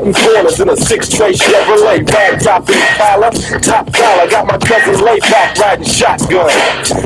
Cutting corners in a 6-tray Chevrolet, rag top Impala, top collar. Got my cousin laid back riding shotgun.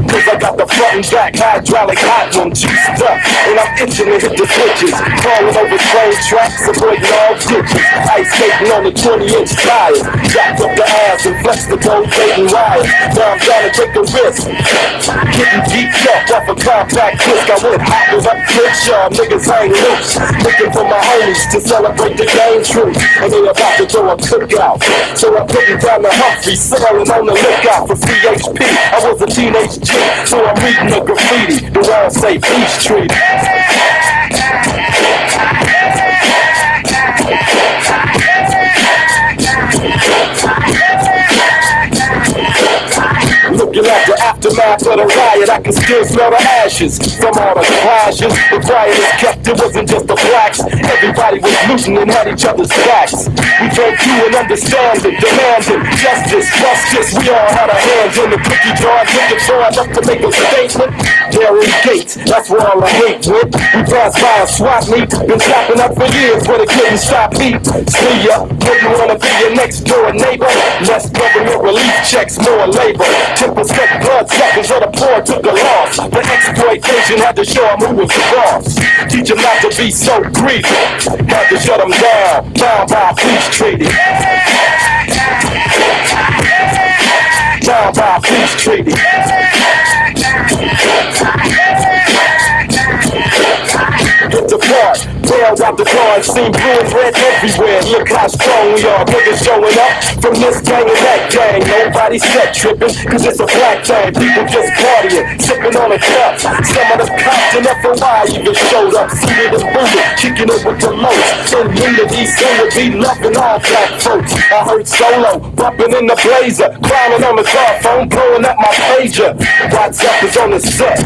Cause I got the front and back hydraulic hot one juiced up, and I'm itching to hit the switches. Crawling over train tracks, avoiding all ditches. Ice skating on the 20-inch tires. Jacked up the ass and flexed the gold Dayton wires. Now I'm trying to take a risk. Getting geeked up off a compact disc. I went hopping up Crenshaw, niggas ain't loose. Looking for my homies to celebrate the game truth. And they about to throw a cookout. So I'm putting down the Humphrey, sailing on the lookout for CHP. I was a teenage G, so I'm reading the graffiti. The walls say peace treaty. Looking at the aftermath of the riot, I can still smell the ashes from all the clashes. The quiet is kept, it wasn't just the blacks. Everybody was looting and had each other's backs. We came through and understanding, demanding justice. We all had our hands in the cookie jar, looking for enough to make a statement. Dairy Gates, that's where all the hate went. We passed by a swap meet, been shopping up for years, but it couldn't stop me. See ya, wouldn't wanna be your next door neighbor. Less government relief checks, more labor. 10% blood suckers of the poor took a loss. The exploitation had to show them who was the boss. Teach them not to be so greedy. Had to shut them down, down by a peace treaty. Down by a peace treaty. Hit the park, bailed out the car and seen blue and red everywhere. Look how strong we are, niggas showing up from this gang and that gang. Nobody set tripping, cause it's a black thing. People just partying, sipping on a cup. Some of the cops in FOI even showed up, seated and booted, kicking it with the most. In unity, soon would be loving all black folks. I heard Solo bumping in the blazer, climbing on the car phone, blowing up my pager. WhatsApp is on the set,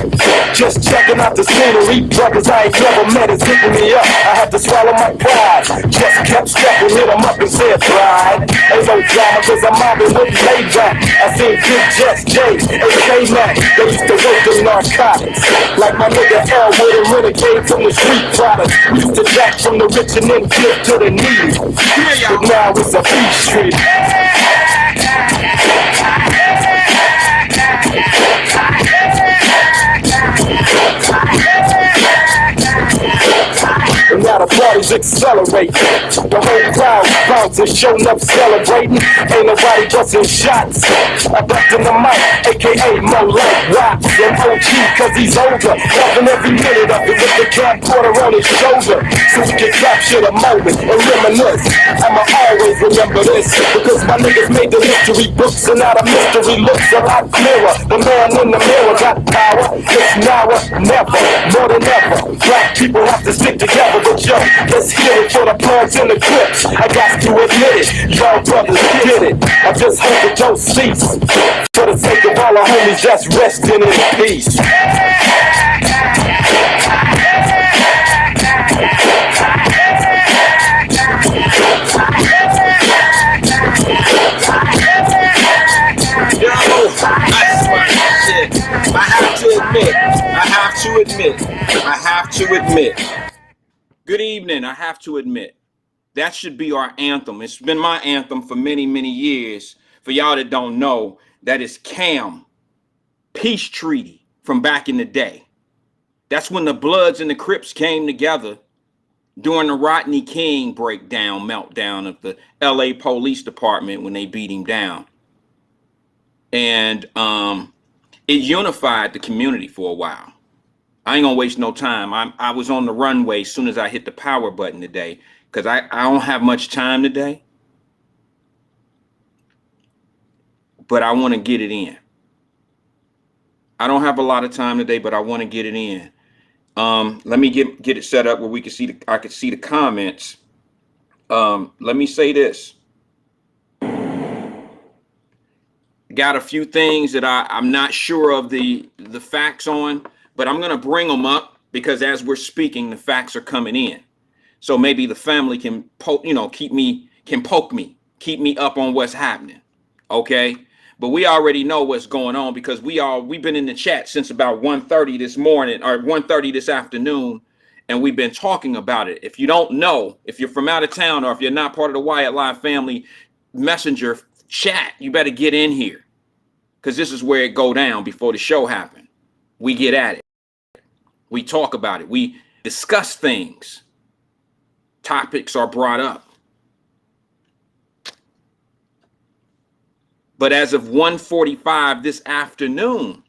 just checking out the scenery. Brothers I ain't never met is hitting me up. I had to swallow my pride. Just kept stepping, hit them up and said pride. Ain't no drama cause I'm mobbing with Maybach. I seen Big Jets, J, and K-Mac. They used to work in narcotics. Like my nigga Elwood and Renegade from the street products. We used to jack from the rich and then give to the needy. But now it's a peace treaty. And now the party's accelerating. The whole crowd's bouncing, showing up, celebrating. Ain't nobody busting shots. I bucked in the mic, aka Mo like Watts. And OG, cause he's older. Loving every minute of it with the camcorder on his shoulder. So we can capture the moment and reminisce. I'ma always remember this, because my niggas made the history books. And now the mystery looks a lot clearer. The man in the mirror got power. It's now or never, more than ever. Black people have to stick together. But yo, let's hear it for the Bloods and the Crips. I got to admit it, y'all brothers did it. I just hope it don't cease. For the sake of all our homies that's resting in peace. I have to admit. Good evening. I have to admit, that should be our anthem. It's been my anthem for many, many years. For y'all that don't know, that is CAM, Peace Treaty from back in the day. That's when the Bloods and the Crips came together during the Rodney King meltdown of the LA Police Department when they beat him down. And it unified the community for a while. I ain't gonna waste no time. I was on the runway as soon as I hit the power button today, because I don't have much time today, but I want to get it in. I don't have a lot of time today, but I want to get it in. Let me get it set up where we can see I can see the comments. Let me say this. Got a few things that I'm not sure of the facts on, but I'm going to bring them up because as we're speaking, the facts are coming in. So maybe the family can poke me up on what's happening. Okay. But we already know what's going on because we've been in the chat since about 1:30 this morning or 1:30 this afternoon. and we've been talking about it. If you don't know, if you're from out of town, or if you're not part of the Wyatt-Live family messenger chat, you better get in here, because this is where it go down before the show happen. We get at it. We talk about it. We discuss things. Topics are brought up. But as of 1:45 this afternoon,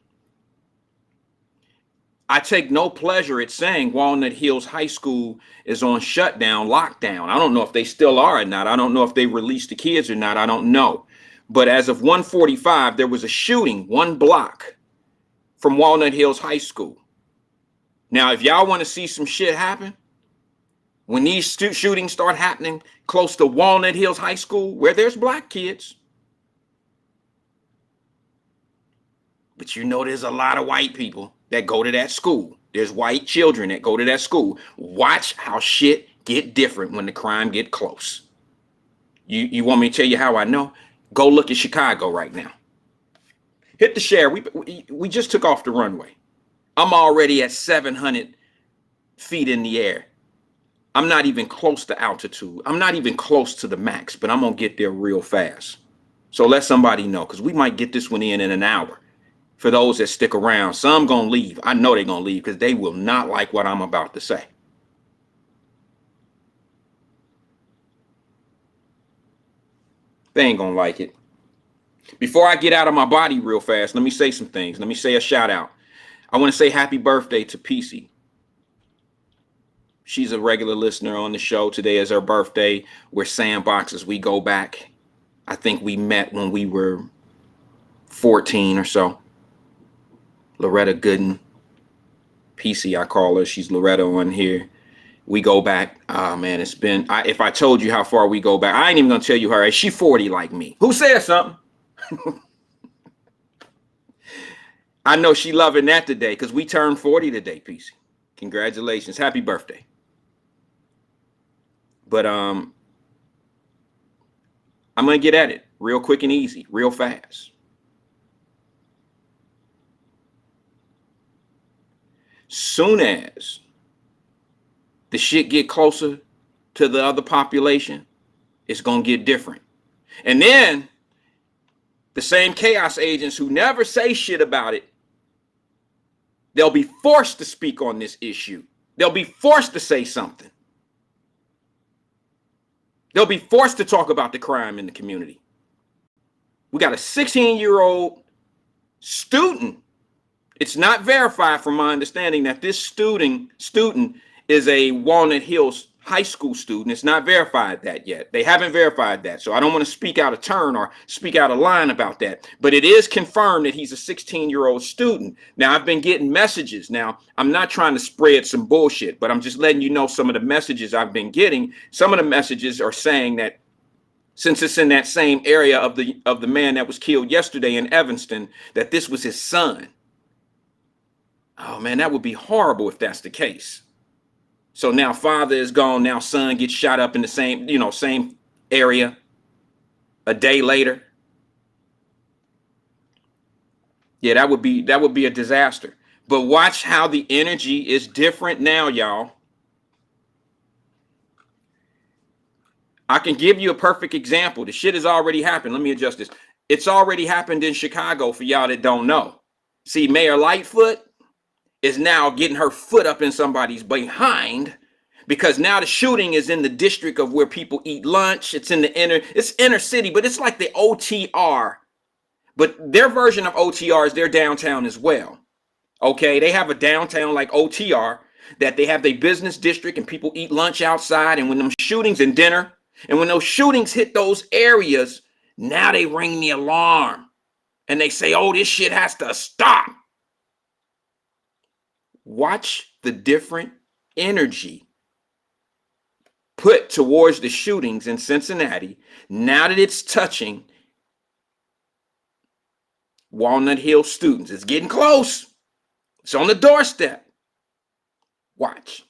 I take no pleasure at saying Walnut Hills High School is on shutdown, lockdown. I don't know if they still are or not. I don't know if they released the kids or not. I don't know. But as of 1:45, there was a shooting 1 block from Walnut Hills High School. Now, if y'all want to see some shit happen, when these shootings start happening close to Walnut Hills High School, where there's black kids, but you know there's a lot of white people that go to that school. There's white children that go to that school. Watch how shit get different when the crime get close. You want me to tell you how I know? Go look at Chicago right now. Hit the share. We just took off the runway. I'm already at 700 feet in the air. I'm not even close to altitude. I'm not even close to the max, but I'm going to get there real fast. So let somebody know, because we might get this one in an hour. For those that stick around, some going to leave. I know they're going to leave because they will not like what I'm about to say. They ain't going to like it. Before I get out of my body real fast, let me say some things. Let me say a shout out. I want to say happy birthday to PC. She's a regular listener on the show. Today is her birthday. We're sandboxes. We go back. I think we met when we were 14 or so. Loretta Gooden. PC, I call her. She's Loretta on here. We go back. Oh, man, it's been... if I told you how far we go back, I ain't even going to tell you her age. She 40 like me. Who said something? I know she loving that today because we turned 40 today, PC. Congratulations. Happy birthday. But I'm going to get at it real quick and easy, real fast. Soon as the shit get closer to the other population, it's going to get different. And then the same chaos agents who never say shit about it, they'll be forced to speak on this issue. They'll be forced to say something. They'll be forced to talk about the crime in the community. We got a 16-year-old student. It's not verified from my understanding that this student is a Walnut Hills High School student. It's not verified that yet. They haven't verified that. So I don't want to speak out of turn or speak out of line about that. But it is confirmed that he's a 16-year-old student. Now, I've been getting messages. Now, I'm not trying to spread some bullshit, but I'm just letting you know some of the messages I've been getting. Some of the messages are saying that since it's in that same area of the man that was killed yesterday in Evanston, that this was his son. Oh, man, that would be horrible if that's the case. So now father is gone. Now son gets shot up in the same area a day later. Yeah, that would be a disaster. But watch how the energy is different now, y'all. I can give you a perfect example. The shit has already happened. Let me adjust this. It's already happened in Chicago for y'all that don't know. See, Mayor Lightfoot is now getting her foot up in somebody's behind because now the shooting is in the district of where people eat lunch. It's in it's inner city, but it's like the OTR. But their version of OTR is their downtown as well. Okay, they have a downtown like OTR that they have their business district and people eat lunch outside. And when them shootings and dinner, and when those shootings hit those areas, now they ring the alarm and they say, oh, this shit has to stop. Watch the different energy put towards the shootings in Cincinnati now that it's touching Walnut Hill students. It's getting close. It's on the doorstep. Watch.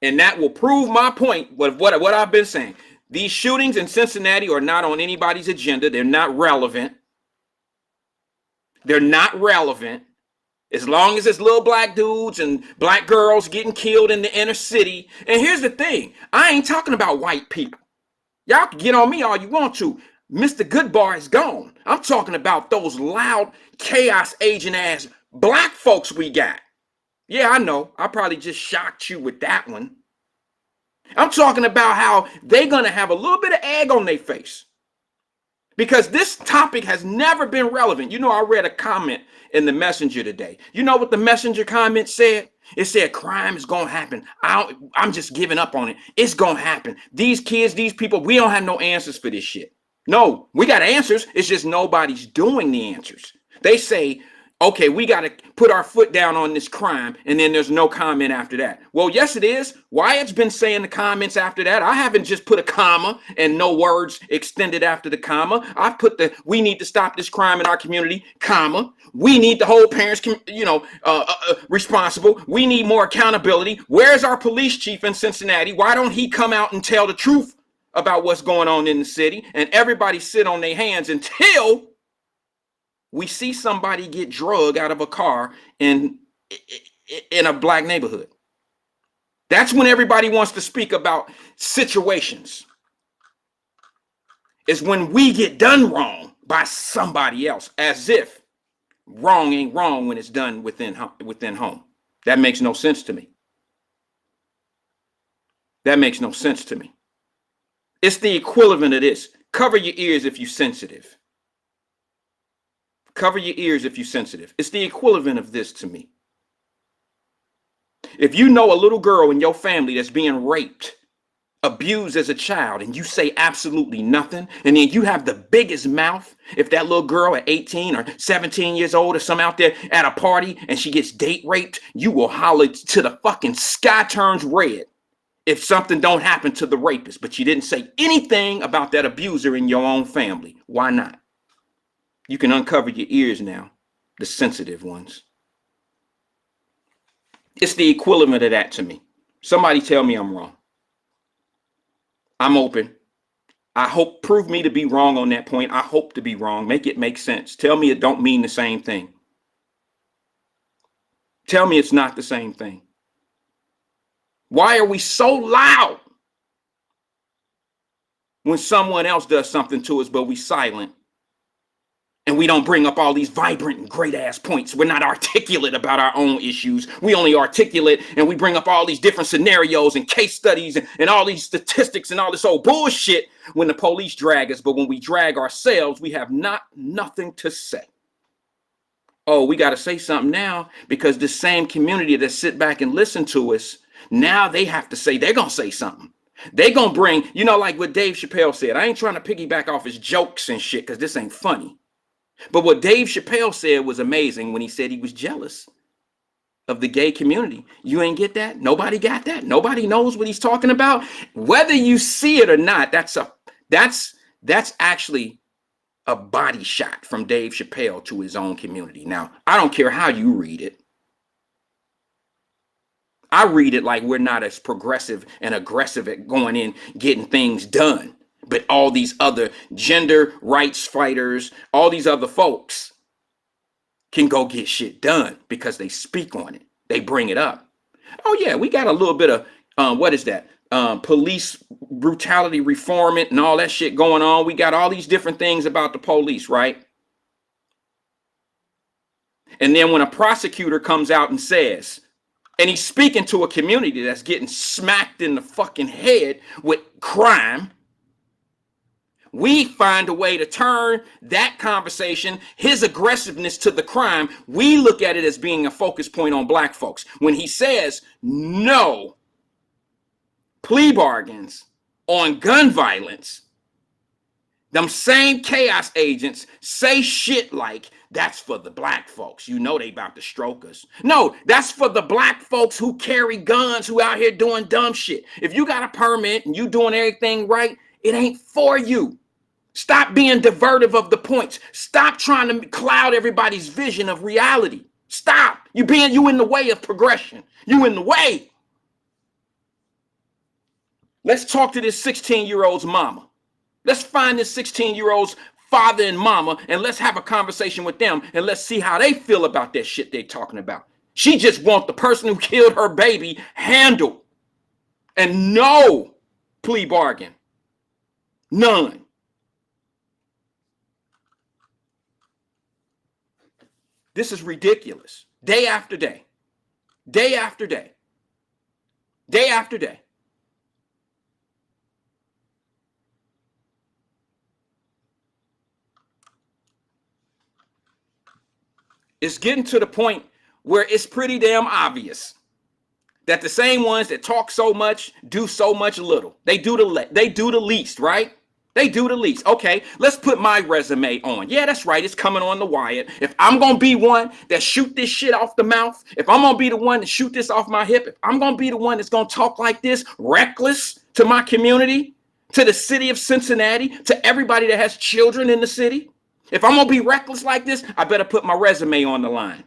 And that will prove my point with what I've been saying. These shootings in Cincinnati are not on anybody's agenda. They're not relevant. They're not relevant. As long as it's little black dudes and black girls getting killed in the inner city. And here's the thing. I ain't talking about white people. Y'all can get on me all you want to. Mr. Goodbar is gone. I'm talking about those loud chaos agent ass black folks we got. Yeah, I know. I probably just shocked you with that one. I'm talking about how they're going to have a little bit of egg on their face. Because this topic has never been relevant. You know, I read a comment in the messenger today. You know what the messenger comment said? It said crime is going to happen. I'm just giving up on it. It's going to happen. These kids, these people, we don't have no answers for this shit. No, we got answers. It's just nobody's doing the answers. They say, okay, we got to put our foot down on this crime, and then there's no comment after that. Well, yes, it is. Wyatt's been saying the comments after that. I haven't just put a comma and no words extended after the comma. I've put the, we need to stop this crime in our community, comma. We need to hold parents, responsible. We need more accountability. Where's our police chief in Cincinnati? Why don't he come out and tell the truth about what's going on in the city? And everybody sit on their hands until we see somebody get drugged out of a car in a black neighborhood. That's when everybody wants to speak about situations. It's when we get done wrong by somebody else, as if wrong ain't wrong when it's done within home. That makes no sense to me. That makes no sense to me. It's the equivalent of this. Cover your ears if you're sensitive. Cover your ears if you're sensitive. It's the equivalent of this to me. If you know a little girl in your family that's being raped, abused as a child, and you say absolutely nothing, and then you have the biggest mouth, if that little girl at 18 or 17 years old or some out there at a party and she gets date raped, you will holler till the fucking sky turns red if something don't happen to the rapist, but you didn't say anything about that abuser in your own family. Why not? You can uncover your ears now, the sensitive ones. It's the equivalent of that to me. Somebody tell me I'm wrong. I'm open. I hope, prove me to be wrong on that point. I hope to be wrong. Make it make sense. Tell me it don't mean the same thing. Tell me it's not the same thing. Why are we so loud when someone else does something to us, but we silent? And we don't bring up all these vibrant and great ass points. We're not articulate about our own issues. We only articulate and we bring up all these different scenarios and case studies and all these statistics and all this old bullshit when the police drag us. But when we drag ourselves, we have nothing to say. Oh, we got to say something now because the same community that sit back and listen to us, now they have to say, they're going to say something. They're going to bring, like what Dave Chappelle said. I ain't trying to piggyback off his jokes and shit because this ain't funny. But what Dave Chappelle said was amazing when he said he was jealous of the gay community. You ain't get that? Nobody got that? Nobody knows what he's talking about? Whether you see it or not, that's actually a body shot from Dave Chappelle to his own community. Now, I don't care how you read it. I read it like we're not as progressive and aggressive at going in, getting things done. But all these other gender rights fighters, all these other folks can go get shit done because they speak on it. They bring it up. Oh, yeah, we got a little bit of police brutality reform and all that shit going on. We got all these different things about the police, right? And then when a prosecutor comes out and says, and he's speaking to a community that's getting smacked in the fucking head with crime, we find a way to turn that conversation, his aggressiveness to the crime, we look at it as being a focus point on black folks. When he says no plea bargains on gun violence, them same chaos agents say shit like, that's for the black folks. You know they about to stroke us. No, that's for the black folks who carry guns, who out here doing dumb shit. If you got a permit and you doing everything right, it ain't for you. Stop being divertive of the points. Stop trying to cloud everybody's vision of reality. Stop. You in the way of progression. You in the way. Let's talk to this 16-year-old's mama. Let's find this 16-year-old's father and mama, and let's have a conversation with them, and let's see how they feel about that shit they're talking about. She just wants the person who killed her baby handled, and no plea bargain. None. This is ridiculous. Day after day. Day after day. Day after day. It's getting to the point where it's pretty damn obvious that the same ones that talk so much do so much little. They do the least, right? They do the least. Okay, let's put my resume on. Yeah, that's right. It's coming on the Wyatt. If I'm going to be one that shoot this shit off the mouth, if I'm going to be the one to shoot this off my hip, if I'm going to be the one that's going to talk like this, reckless to my community, to the city of Cincinnati, to everybody that has children in the city, if I'm going to be reckless like this, I better put my resume on the line.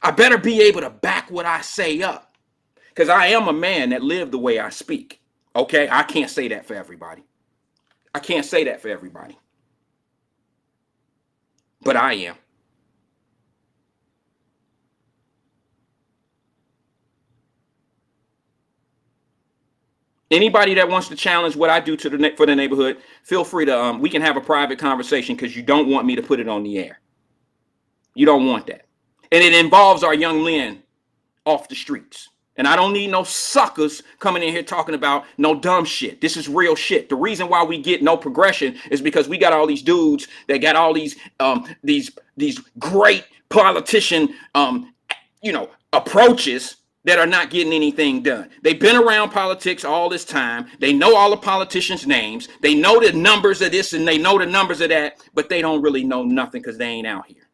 I better be able to back what I say up, because I am a man that lived the way I speak. Okay, I can't say that for everybody. I can't say that for everybody. But I am. Anybody that wants to challenge what I do for the neighborhood, feel free to, we can have a private conversation, because you don't want me to put it on the air. You don't want that. And it involves our young men off the streets. And I don't need no suckers coming in here talking about no dumb shit. This is real shit. The reason why we get no progression is because we got all these dudes that got all these great politician approaches that are not getting anything done. They've been around politics all this time. They know all the politicians' names. They know the numbers of this and they know the numbers of that, but they don't really know nothing because they ain't out here.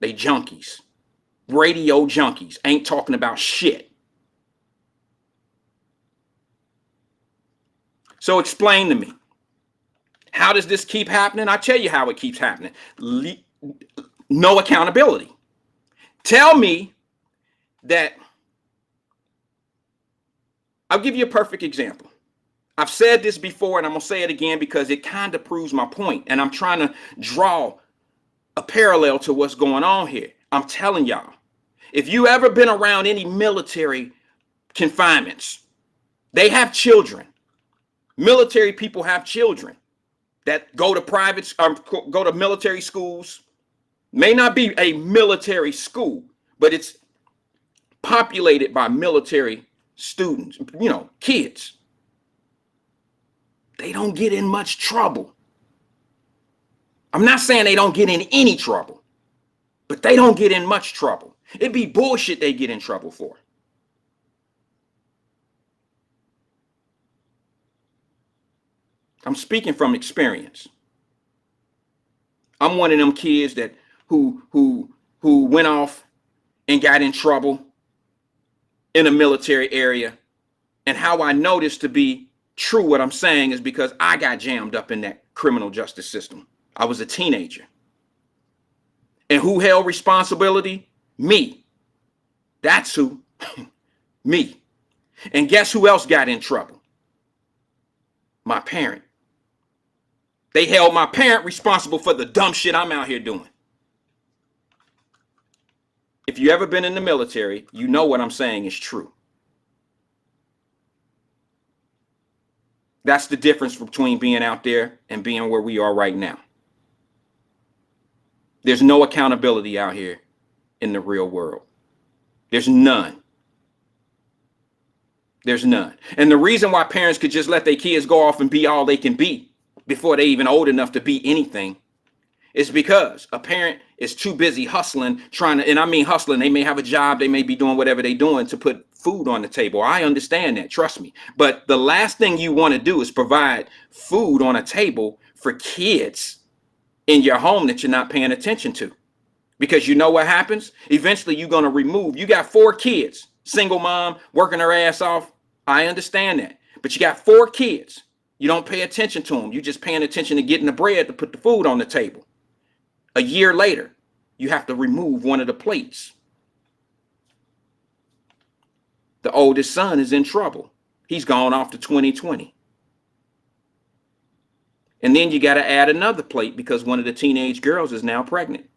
They junkies. Radio junkies, ain't talking about shit. So explain to me, how does this keep happening? I tell you how it keeps happening. No accountability. Tell me that, I'll give you a perfect example. I've said this before and I'm gonna say it again because it kind of proves my point, and I'm trying to draw a parallel to what's going on here. I'm telling y'all, if you ever been around any military confinements, they have children. Military people have children that go to go to military schools. May not be a military school, but it's populated by military students, kids. They don't get in much trouble. I'm not saying they don't get in any trouble, but they don't get in much trouble. It'd be bullshit they get in trouble for. I'm speaking from experience. I'm one of them kids that who went off and got in trouble in a military area. And how I know this to be true, what I'm saying, is because I got jammed up in that criminal justice system. I was a teenager. And who held responsibility? Me. That's who. Me. And guess who else got in trouble? My parent. They held my parent responsible for the dumb shit I'm out here doing. If you ever been in the military, you know what I'm saying is true. That's the difference between being out there and being where we are right now. There's no accountability out here in the real world. There's none. There's none. And the reason why parents could just let their kids go off and be all they can be before they even old enough to be anything is because a parent is too busy hustling, trying to, and I mean hustling, they may have a job, they may be doing whatever they're doing to put food on the table. I understand that, trust me. But the last thing you want to do is provide food on a table for kids in your home that you're not paying attention to. Because you know what happens? Eventually you're going to remove, you got 4 kids, single mom, working her ass off. I understand that. But you got 4 kids. You don't pay attention to them. You're just paying attention to getting the bread to put the food on the table. A year later, you have to remove one of the plates. The oldest son is in trouble. He's gone off to 2020. And then you got to add another plate because one of the teenage girls is now pregnant.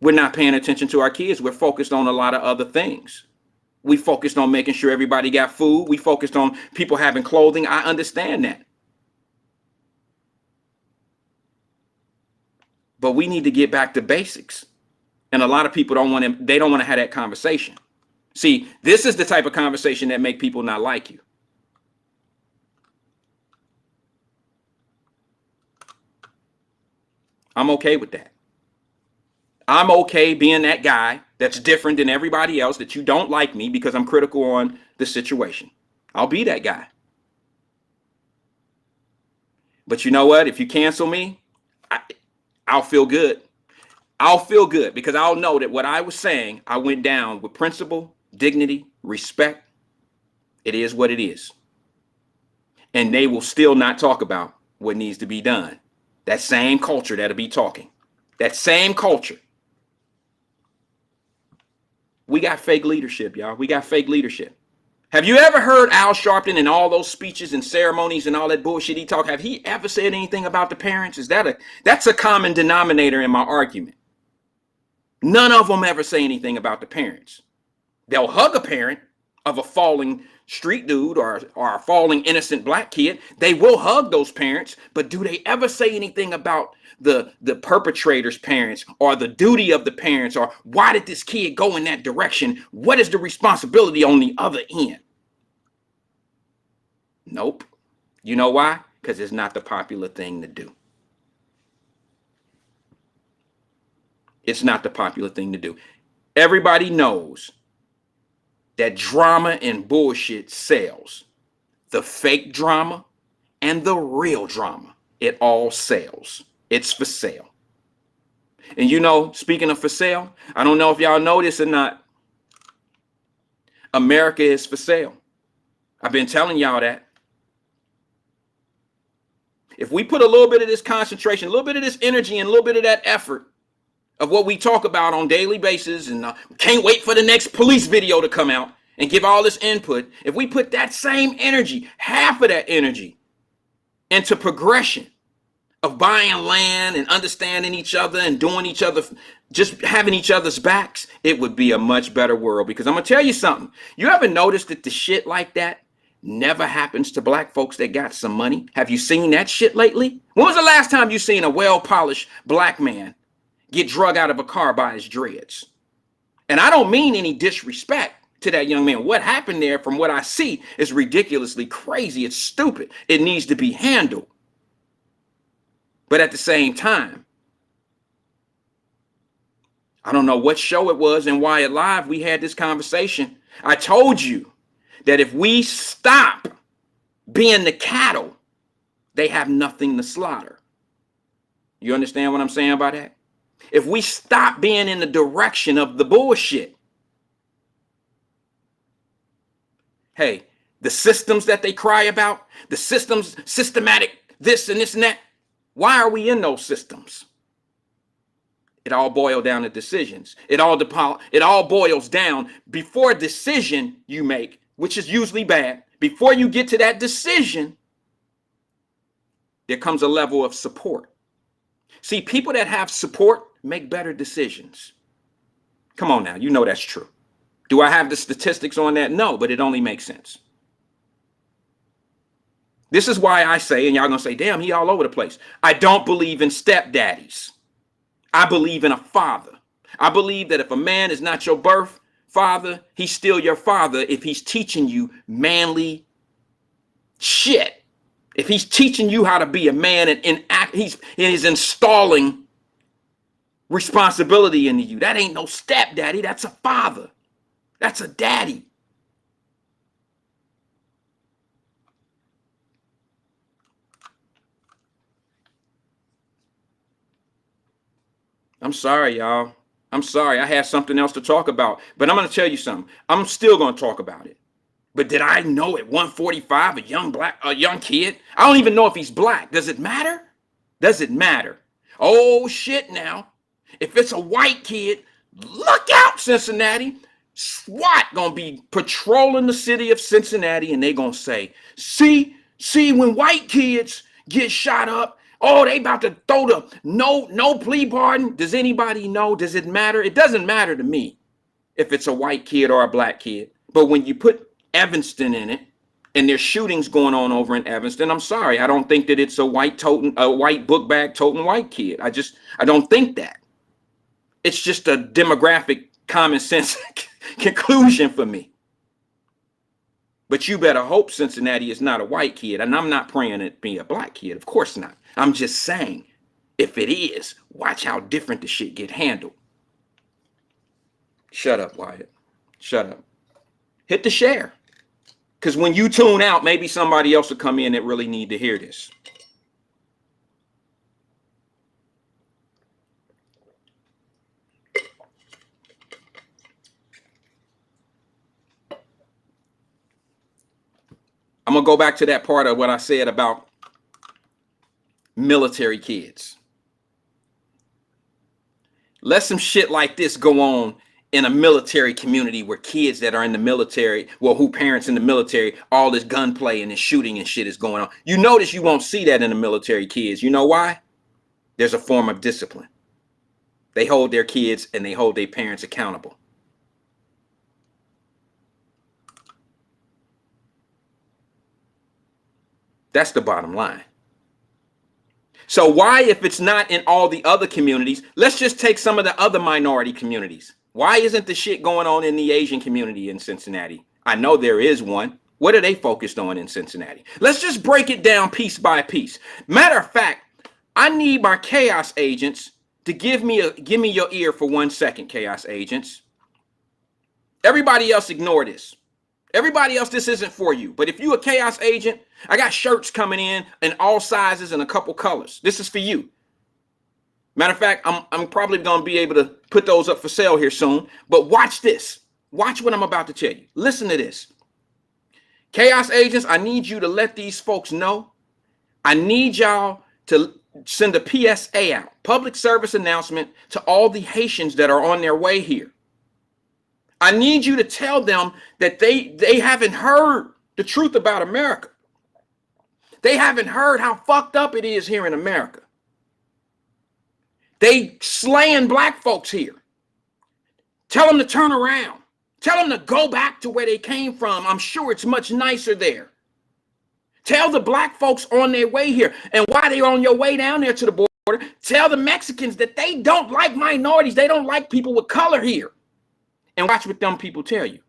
We're not paying attention to our kids. We're focused on a lot of other things. We focused on making sure everybody got food. We focused on people having clothing. I understand that. But we need to get back to basics. And a lot of people don't want to have that conversation. See, this is the type of conversation that make people not like you. I'm okay with that. I'm okay being that guy that's different than everybody else, that you don't like me because I'm critical on the situation. I'll be that guy. But you know what? If you cancel me, I'll feel good. I'll feel good because I'll know that what I was saying, I went down with principle, dignity, respect. It is what it is. And they will still not talk about what needs to be done. That same culture that'll be talking. That same culture. We got fake leadership, y'all. We got fake leadership. Have you ever heard Al Sharpton and all those speeches and ceremonies and all that bullshit he talked? Have he ever said anything about the parents? That's a common denominator in my argument. None of them ever say anything about the parents. They'll hug a parent of a falling street dude or a falling innocent black kid. They will hug those parents, but do they ever say anything about the perpetrator's parents or the duty of the parents, or why did this kid go in that direction? What is the responsibility on the other end? Nope. You know why? Because it's not the popular thing to do. It's not the popular thing to do. Everybody knows that drama and bullshit sells. The fake drama and the real drama, it all sells. It's for sale. And you know, speaking of for sale, I don't know if y'all know this or not. America is for sale. I've been telling y'all that. If we put a little bit of this concentration, a little bit of this energy, and a little bit of that effort of what we talk about on a daily basis, and can't wait for the next police video to come out and give all this input. If we put that same energy, half of that energy, into progression of buying land and understanding each other and doing each other, just having each other's backs, it would be a much better world. Because I'm going to tell you something. You ever noticed that the shit like that never happens to black folks that got some money? Have you seen that shit lately? When was the last time you seen a well-polished black man get drug out of a car by his dreads? And I don't mean any disrespect to that young man. What happened there, from what I see, is ridiculously crazy. It's stupid. It needs to be handled. But at the same time, I don't know what show it was in Wyatt-Live, we had this conversation. I told you that if we stop being the cattle, they have nothing to slaughter. You understand what I'm saying about that? If we stop being in the direction of the bullshit. Hey, the systems that they cry about, the systems, systematic this and this and that. Why are we in those systems? It all boils down to decisions. It all boils down before a decision you make, which is usually bad. Before you get to that decision, there comes a level of support. See, people that have support make better decisions. Come on now, you know that's true. Do I have the statistics on that? No, but it only makes sense. This is why I say, and y'all gonna say, damn, he all over the place. I don't believe in stepdaddies. I believe in a father. I believe that if a man is not your birth father, he's still your father if he's teaching you manly shit. If he's teaching you how to be a man and he's installing responsibility into you. That ain't no stepdaddy. That's a father. That's a daddy. I'm sorry, y'all. I'm sorry. I had something else to talk about, but I'm going to tell you something. I'm still going to talk about it. But did I know at 145, a young kid? I don't even know if he's black. Does it matter? Does it matter? Oh shit now. If it's a white kid, look out, Cincinnati. SWAT gonna be patrolling the city of Cincinnati, and they gonna say, see, See, when white kids get shot up, oh, they about to throw the no plea pardon. Does anybody know? Does it matter? It doesn't matter to me if it's a white kid or a black kid. But when you put Evanston in it, and there's shootings going on over in Evanston, I'm sorry, I don't think that it's a white book bag toting white kid. I don't think that. It's just a demographic common sense conclusion for me. But you better hope Cincinnati is not a white kid. And I'm not praying it be a black kid. Of course not. I'm just saying, if it is, watch how different the shit get handled. Shut up, Wyatt. Shut up. Hit the share. Because when you tune out, maybe somebody else will come in that really need to hear this. I'm going to go back to that part of what I said about military kids. Let some shit like this go on in a military community where kids that are in the military, well, who parents in the military, all this gunplay and this shooting and shit is going on. You notice you won't see that in the military kids. You know why? There's a form of discipline. They hold their kids and they hold their parents accountable. That's the bottom line. So why, if it's not in all the other communities, let's just take some of the other minority communities. Why isn't the shit going on in the Asian community in Cincinnati? I know there is one. What are they focused on in Cincinnati? Let's just break it down piece by piece. Matter of fact, I need my chaos agents to give me your ear for 1 second, chaos agents. Everybody else ignore this. Everybody else, this isn't for you. But if you a chaos agent, I got shirts coming in all sizes and a couple colors. This is for you. Matter of fact, I'm probably going to be able to put those up for sale here soon. But watch this. Watch what I'm about to tell you. Listen to this. Chaos agents, I need you to let these folks know. I need y'all to send a PSA out, public service announcement, to all the Haitians that are on their way here. I need you to tell them that they haven't heard the truth about America. They haven't heard how fucked up it is here in America. They slaying black folks here. Tell them to turn around. Tell them to go back to where they came from. I'm sure it's much nicer there. Tell the black folks on their way here. And while they're on your way down there to the border, tell the Mexicans that they don't like minorities. They don't like people with color here. And watch what them people tell you.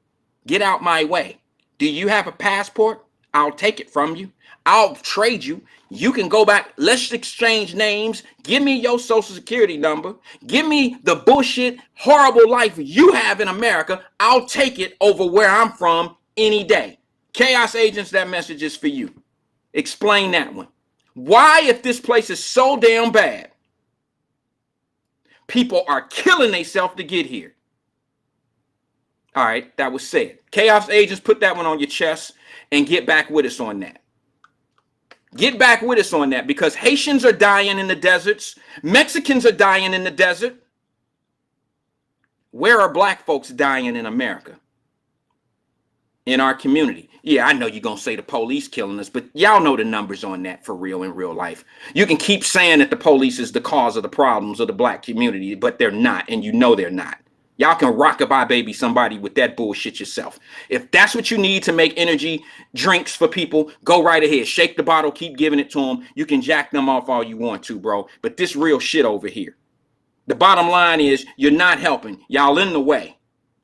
Get out my way. Do you have a passport? I'll take it from you. I'll trade you. You can go back. Let's exchange names. Give me your social security number. Give me the bullshit, horrible life you have in America. I'll take it over where I'm from any day. Chaos agents, that message is for you. Explain that one. Why, if this place is so damn bad, people are killing themselves to get here? All right, that was said. Chaos agents, put that one on your chest and get back with us on that. Get back with us on that, because Haitians are dying in the deserts. Mexicans are dying in the desert. Where are black folks dying in America? In our community. Yeah, I know you're going to say the police killing us, but y'all know the numbers on that for real in real life. You can keep saying that the police is the cause of the problems of the black community, but they're not, and you know they're not. Y'all can rock-a-bye baby somebody with that bullshit yourself. If that's what you need to make energy drinks for people, go right ahead. Shake the bottle, keep giving it to them. You can jack them off all you want to, bro. But this real shit over here. The bottom line is you're not helping. Y'all in the way.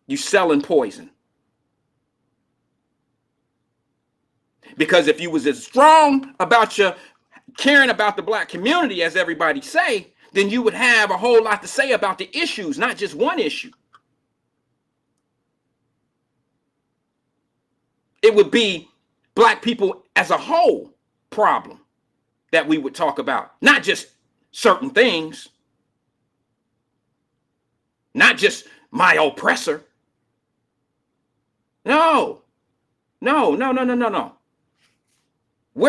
You selling poison. Because if you was as strong about your caring about the black community as everybody say, then you would have a whole lot to say about the issues, not just one issue. It would be black people as a whole problem that we would talk about, not just certain things, not just my oppressor. No. We're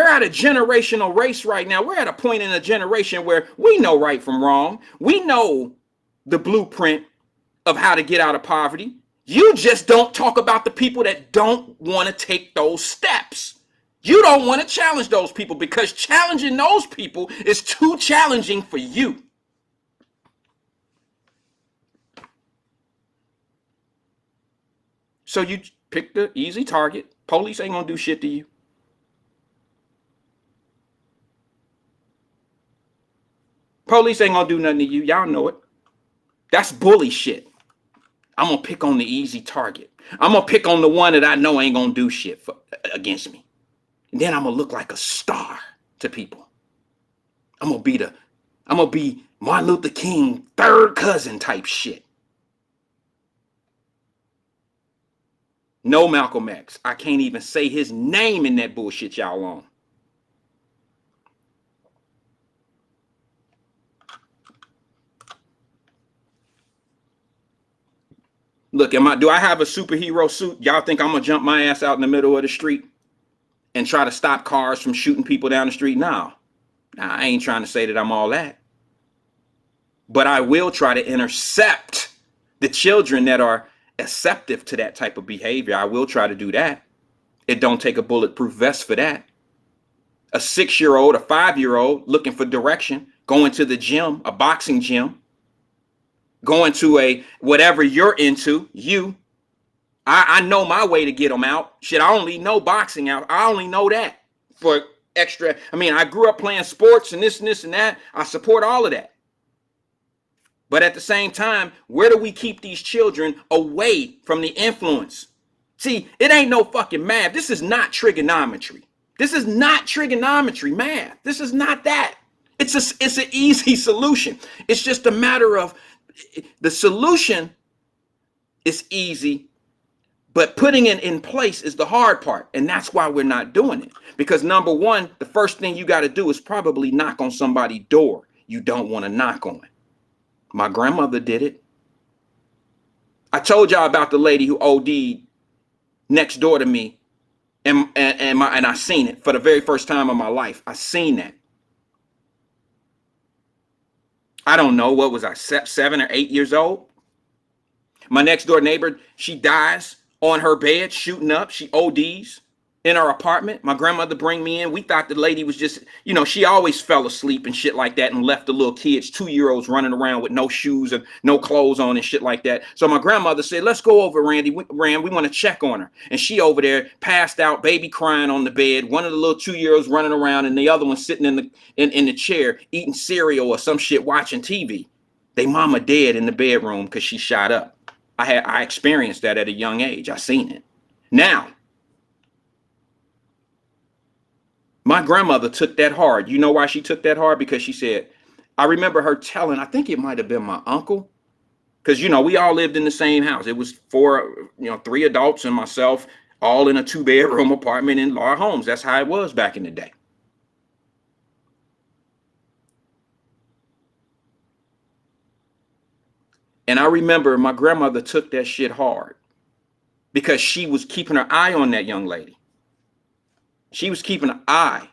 at a generational race right now. We're at a point in a generation where we know right from wrong. We know the blueprint of how to get out of poverty. You just don't talk about the people that don't want to take those steps. You don't want to challenge those people because challenging those people is too challenging for you. So you pick the easy target. Police ain't gonna do shit to you. Police ain't gonna do nothing to you. Y'all know it. That's bully shit. I'm gonna pick on the easy target. I'm gonna pick on the one that I know ain't gonna do shit against me. And then I'm gonna look like a star to people. I'm gonna be Martin Luther King third cousin type shit. No Malcolm X. I can't even say his name in that bullshit y'all on. Look, do I have a superhero suit? Y'all think I'm gonna jump my ass out in the middle of the street and try to stop cars from shooting people down the street? No. Now, I ain't trying to say that I'm all that. But I will try to intercept the children that are acceptive to that type of behavior. I will try to do that. It don't take a bulletproof vest for that. A 6-year-old, a 5-year-old looking for direction, going to the gym, a boxing gym, going to a whatever you're into, I know my way to get them out. Shit, I only know boxing out. I only know that for extra. I mean, I grew up playing sports and this and that. I support all of that. But at the same time, where do we keep these children away from the influence? See, it ain't no fucking math. This is not trigonometry. This is not trigonometry math. This is not that. It's an easy solution. It's just a matter of the solution is easy, but putting it in place is the hard part. And that's why we're not doing it. Because number one, the first thing you got to do is probably knock on somebody's door you don't want to knock on. My grandmother did it. I told y'all about the lady who OD'd next door to me, and I seen it for the very first time in my life. I seen that. I don't know, what was I, 7 or 8 years old? My next door neighbor, she dies on her bed, shooting up. She ODs in her apartment. My grandmother bring me in. We thought the lady was just, she always fell asleep and shit like that and left the little kids, 2-year-olds running around with no shoes and no clothes on and shit like that. So my grandmother said, let's go over, Randy. We want to check on her. And she over there passed out, baby crying on the bed. One of the little 2-year-olds running around and the other one sitting in the chair eating cereal or some shit, watching TV. They mama dead in the bedroom because she shot up. I experienced that at a young age. I seen it. Now, my grandmother took that hard. You know why she took that hard? Because she said, I remember her telling, I think it might have been my uncle, because, we all lived in the same house. It was 3 adults and myself, all in a 2-bedroom apartment in Laura Homes. That's how it was back in the day. And I remember my grandmother took that shit hard because she was keeping her eye on that young lady. She was keeping an eye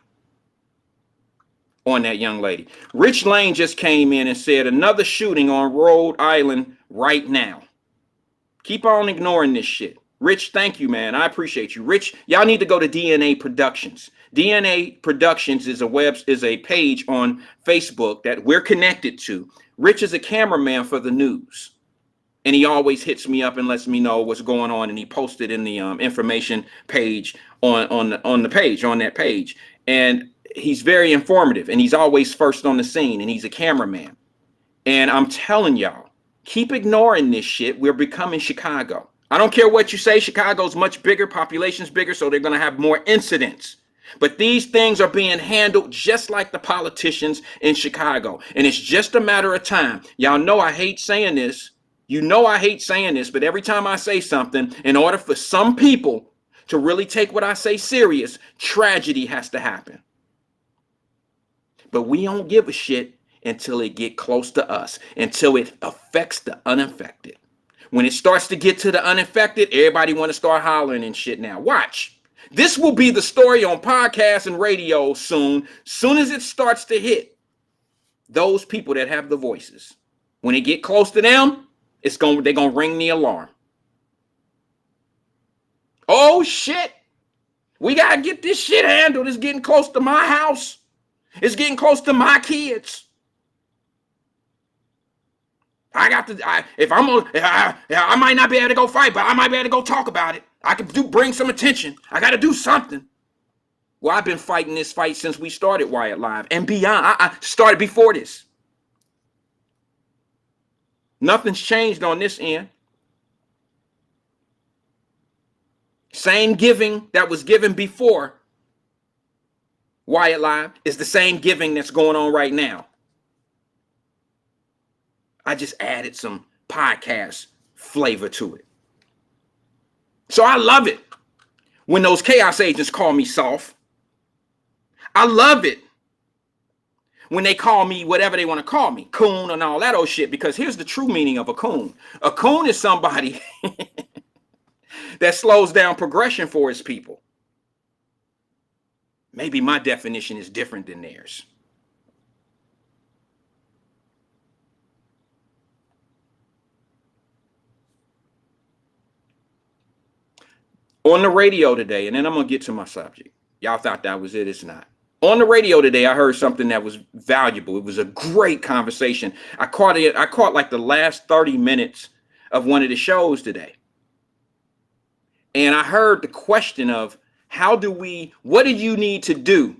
on that young lady. Rich Lane just came in and said, another shooting on Rhode Island right now. Keep on ignoring this shit. Rich, thank you, man. I appreciate you. Rich, y'all need to go to DNA Productions. DNA Productions is a page on Facebook that we're connected to. Rich is a cameraman for the news. And he always hits me up and lets me know what's going on. And he posted in the information page on that page. And he's very informative. And he's always first on the scene. And he's a cameraman. And I'm telling y'all, keep ignoring this shit. We're becoming Chicago. I don't care what you say. Chicago's much bigger. Population's bigger. So they're going to have more incidents. But these things are being handled just like the politicians in Chicago. And it's just a matter of time. Y'all know I hate saying this. But every time I say something, in order for some people to really take what I say serious, tragedy has to happen. But we don't give a shit until it get close to us, until it affects the unaffected. When it starts to get to the unaffected, everybody want to start hollering and shit now. Watch. This will be the story on podcasts and radio soon as it starts to hit those people that have the voices. When it get close to them, they're gonna ring the alarm. Oh shit! We got to get this shit handled. It's getting close to my house. It's getting close to my kids. I got to, I might not be able to go fight, but I might be able to go talk about it. I could bring some attention. I got to do something. Well, I've been fighting this fight since we started Wyatt-Live and beyond. I started before this. Nothing's changed on this end. Same giving that was given before Wyatt-Live is the same giving that's going on right now. I just added some podcast flavor to it. So I love it when those chaos agents call me soft. I love it when they call me whatever they want to call me, coon and all that old shit, because here's the true meaning of a coon. A coon is somebody that slows down progression for his people. Maybe my definition is different than theirs. On the radio today, and then I'm going to get to my subject. Y'all thought that was it. It's not. On the radio today, I heard something that was valuable. It was a great conversation. I caught like the last 30 minutes of one of the shows today. And I heard the question of what do you need to do?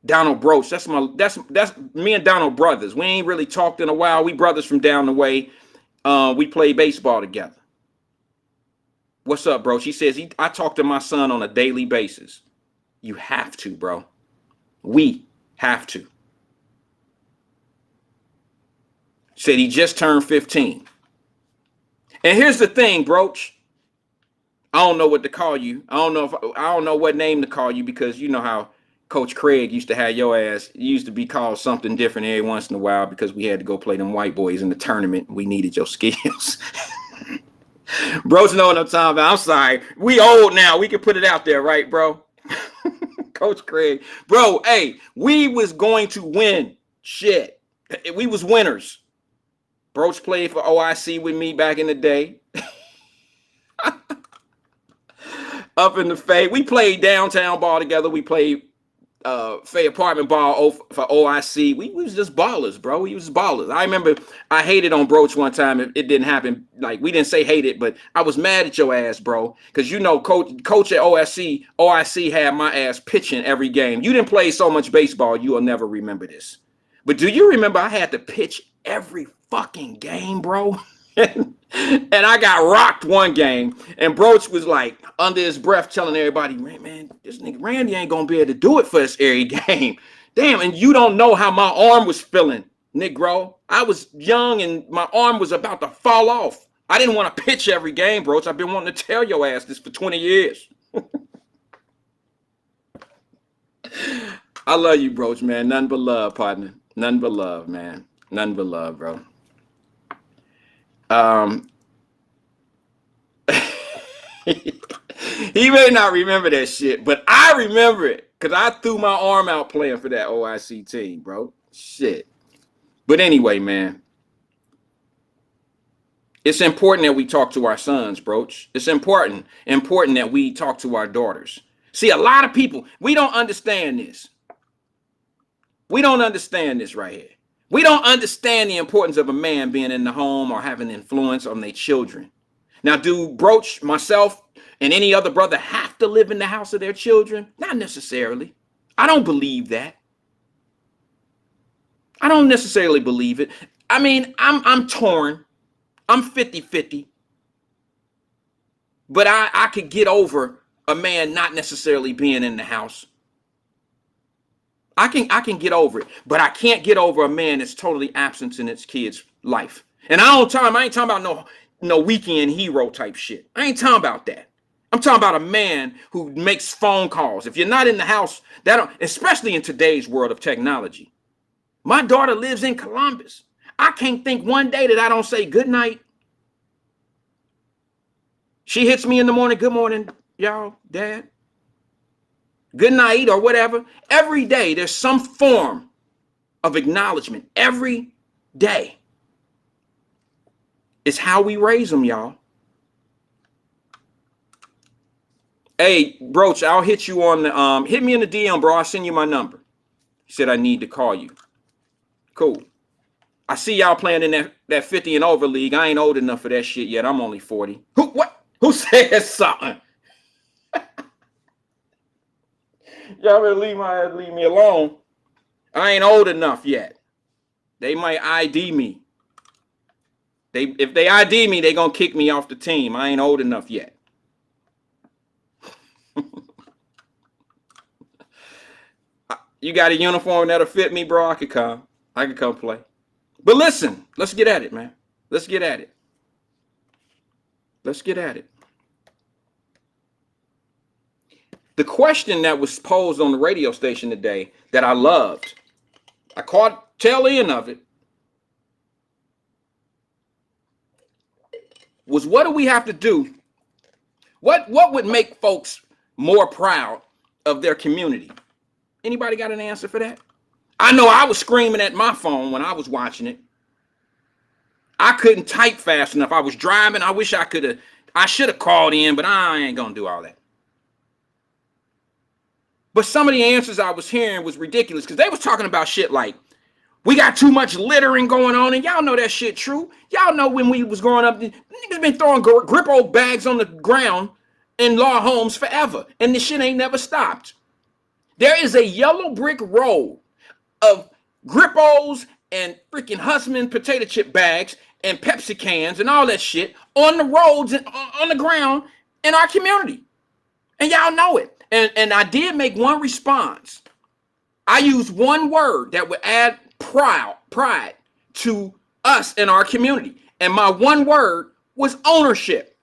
Donald Broach, that's me and Donald brothers. We ain't really talked in a while. We brothers from down the way. We play baseball together. What's up, bro? He says, I talk to my son on a daily basis. You have to, bro. We have to. Said he just turned 15. And here's the thing, Broach. I don't know what to call you. I don't know what name to call you, because you know how Coach Craig used to have your ass. You used to be called something different every once in a while because we had to go play them white boys in the tournament. We needed your skills. Bros know what I'm talking about. I'm sorry. We old now. We can put it out there, right, bro? Coach Craig. Bro, hey, we was going to win. Shit. We was winners. Broach played for OIC with me back in the day. Up in the Fay. We played downtown ball together. We played Fay apartment ball for OIC. We was just ballers, bro. We was ballers. I remember I hated on Broach one time. It didn't happen. Like, we didn't say hated, but I was mad at your ass, bro. Because you know, coach at OIC had my ass pitching every game. You didn't play so much baseball, you will never remember this. But do you remember I had to pitch every fucking game, bro? And I got rocked one game, and Broach was like under his breath telling everybody, man, this nigga Randy ain't gonna be able to do it for us every game. Damn, and you don't know how my arm was feeling, Negro. I was young and my arm was about to fall off. I didn't want to pitch every game, Broach. I've been wanting to tell your ass this for 20 years. I love you, Broach, man. None but love, partner. None but love, man. None but love, bro. He may not remember that shit, but I remember it because I threw my arm out playing for that OIC team, bro. Shit. But anyway, man, it's important that we talk to our sons, Broach. It's important that we talk to our daughters. See, a lot of people, we don't understand this. We don't understand this right here. We don't understand the importance of a man being in the home or having influence on their children. Now, do Broach, myself, and any other brother have to live in the house of their children? Not necessarily. I don't believe that. I don't necessarily believe it. I mean, I'm torn. I'm 50-50. But I could get over a man not necessarily being in the house. I can get over it, but I can't get over a man that's totally absent in his kid's life. And I ain't talking about no weekend hero type shit. I ain't talking about that. I'm talking about a man who makes phone calls. If you're not in the house, especially in today's world of technology. My daughter lives in Columbus. I can't think one day that I don't say good night. She hits me in the morning. Good morning, y'all, Dad. Good night or whatever. Every day there's some form of acknowledgement. Every day. It's how we raise them, y'all. Hey, Broach, I'll hit you on the hit me in the DM, bro. I'll send you my number. He said I need to call you. Cool. I see y'all playing in that 50 and over league. I ain't old enough for that shit yet. I'm only 40. Who says something? Y'all better leave me alone. I ain't old enough yet. They might ID me. If they ID me, they gonna kick me off the team. I ain't old enough yet. You got a uniform that'll fit me, bro? I could come play. But listen, let's get at it, man. Let's get at it. The question that was posed on the radio station today that I loved, I caught tail end of it, was what do we have to do? What would make folks more proud of their community? Anybody got an answer for that? I know I was screaming at my phone when I was watching it. I couldn't type fast enough. I was driving. I wish I should have called in, but I ain't gonna do all that. But some of the answers I was hearing was ridiculous because they was talking about shit like, we got too much littering going on, and y'all know that shit true. Y'all know when we was growing up, niggas been throwing Grippo bags on the ground in law homes forever, and this shit ain't never stopped. There is a yellow brick road of Grippos and freaking Husman potato chip bags and Pepsi cans and all that shit on the roads and on the ground in our community. And y'all know it. And I did make one response. I used one word that would add pride to us in our community. And my one word was ownership.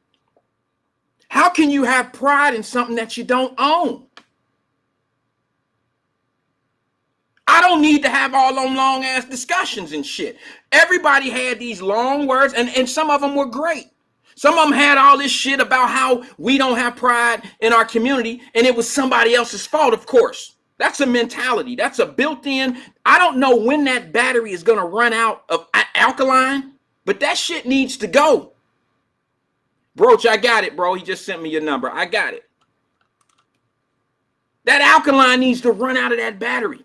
How can you have pride in something that you don't own? I don't need to have all them long ass discussions and shit. Everybody had these long words and some of them were great. Some of them had all this shit about how we don't have pride in our community and it was somebody else's fault, of course. That's a mentality. That's a built-in. I don't know when that battery is going to run out of alkaline, but that shit needs to go. Broach, I got it, bro. He just sent me your number. I got it. That alkaline needs to run out of that battery.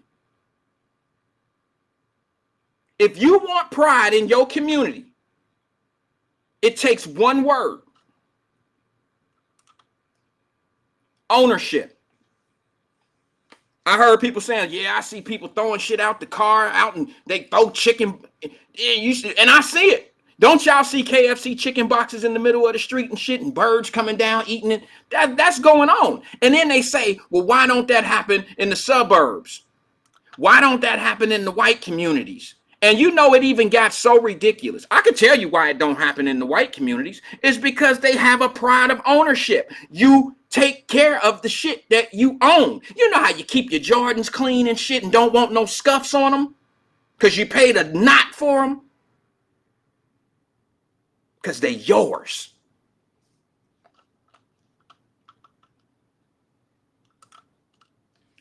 If you want pride in your community, it takes one word. Ownership. I heard people saying, yeah, I see people throwing shit out the car, out and they throw chicken. And I see it. Don't y'all see KFC chicken boxes in the middle of the street and shit and birds coming down eating it? That's going on. And then they say, well, why don't that happen in the suburbs? Why don't that happen in the white communities? And you know, it even got so ridiculous. I can tell you why it don't happen in the white communities. It's because they have a pride of ownership. You take care of the shit that you own. You know how you keep your Jordans clean and shit and don't want no scuffs on them because you paid a knot for them? Because they're yours.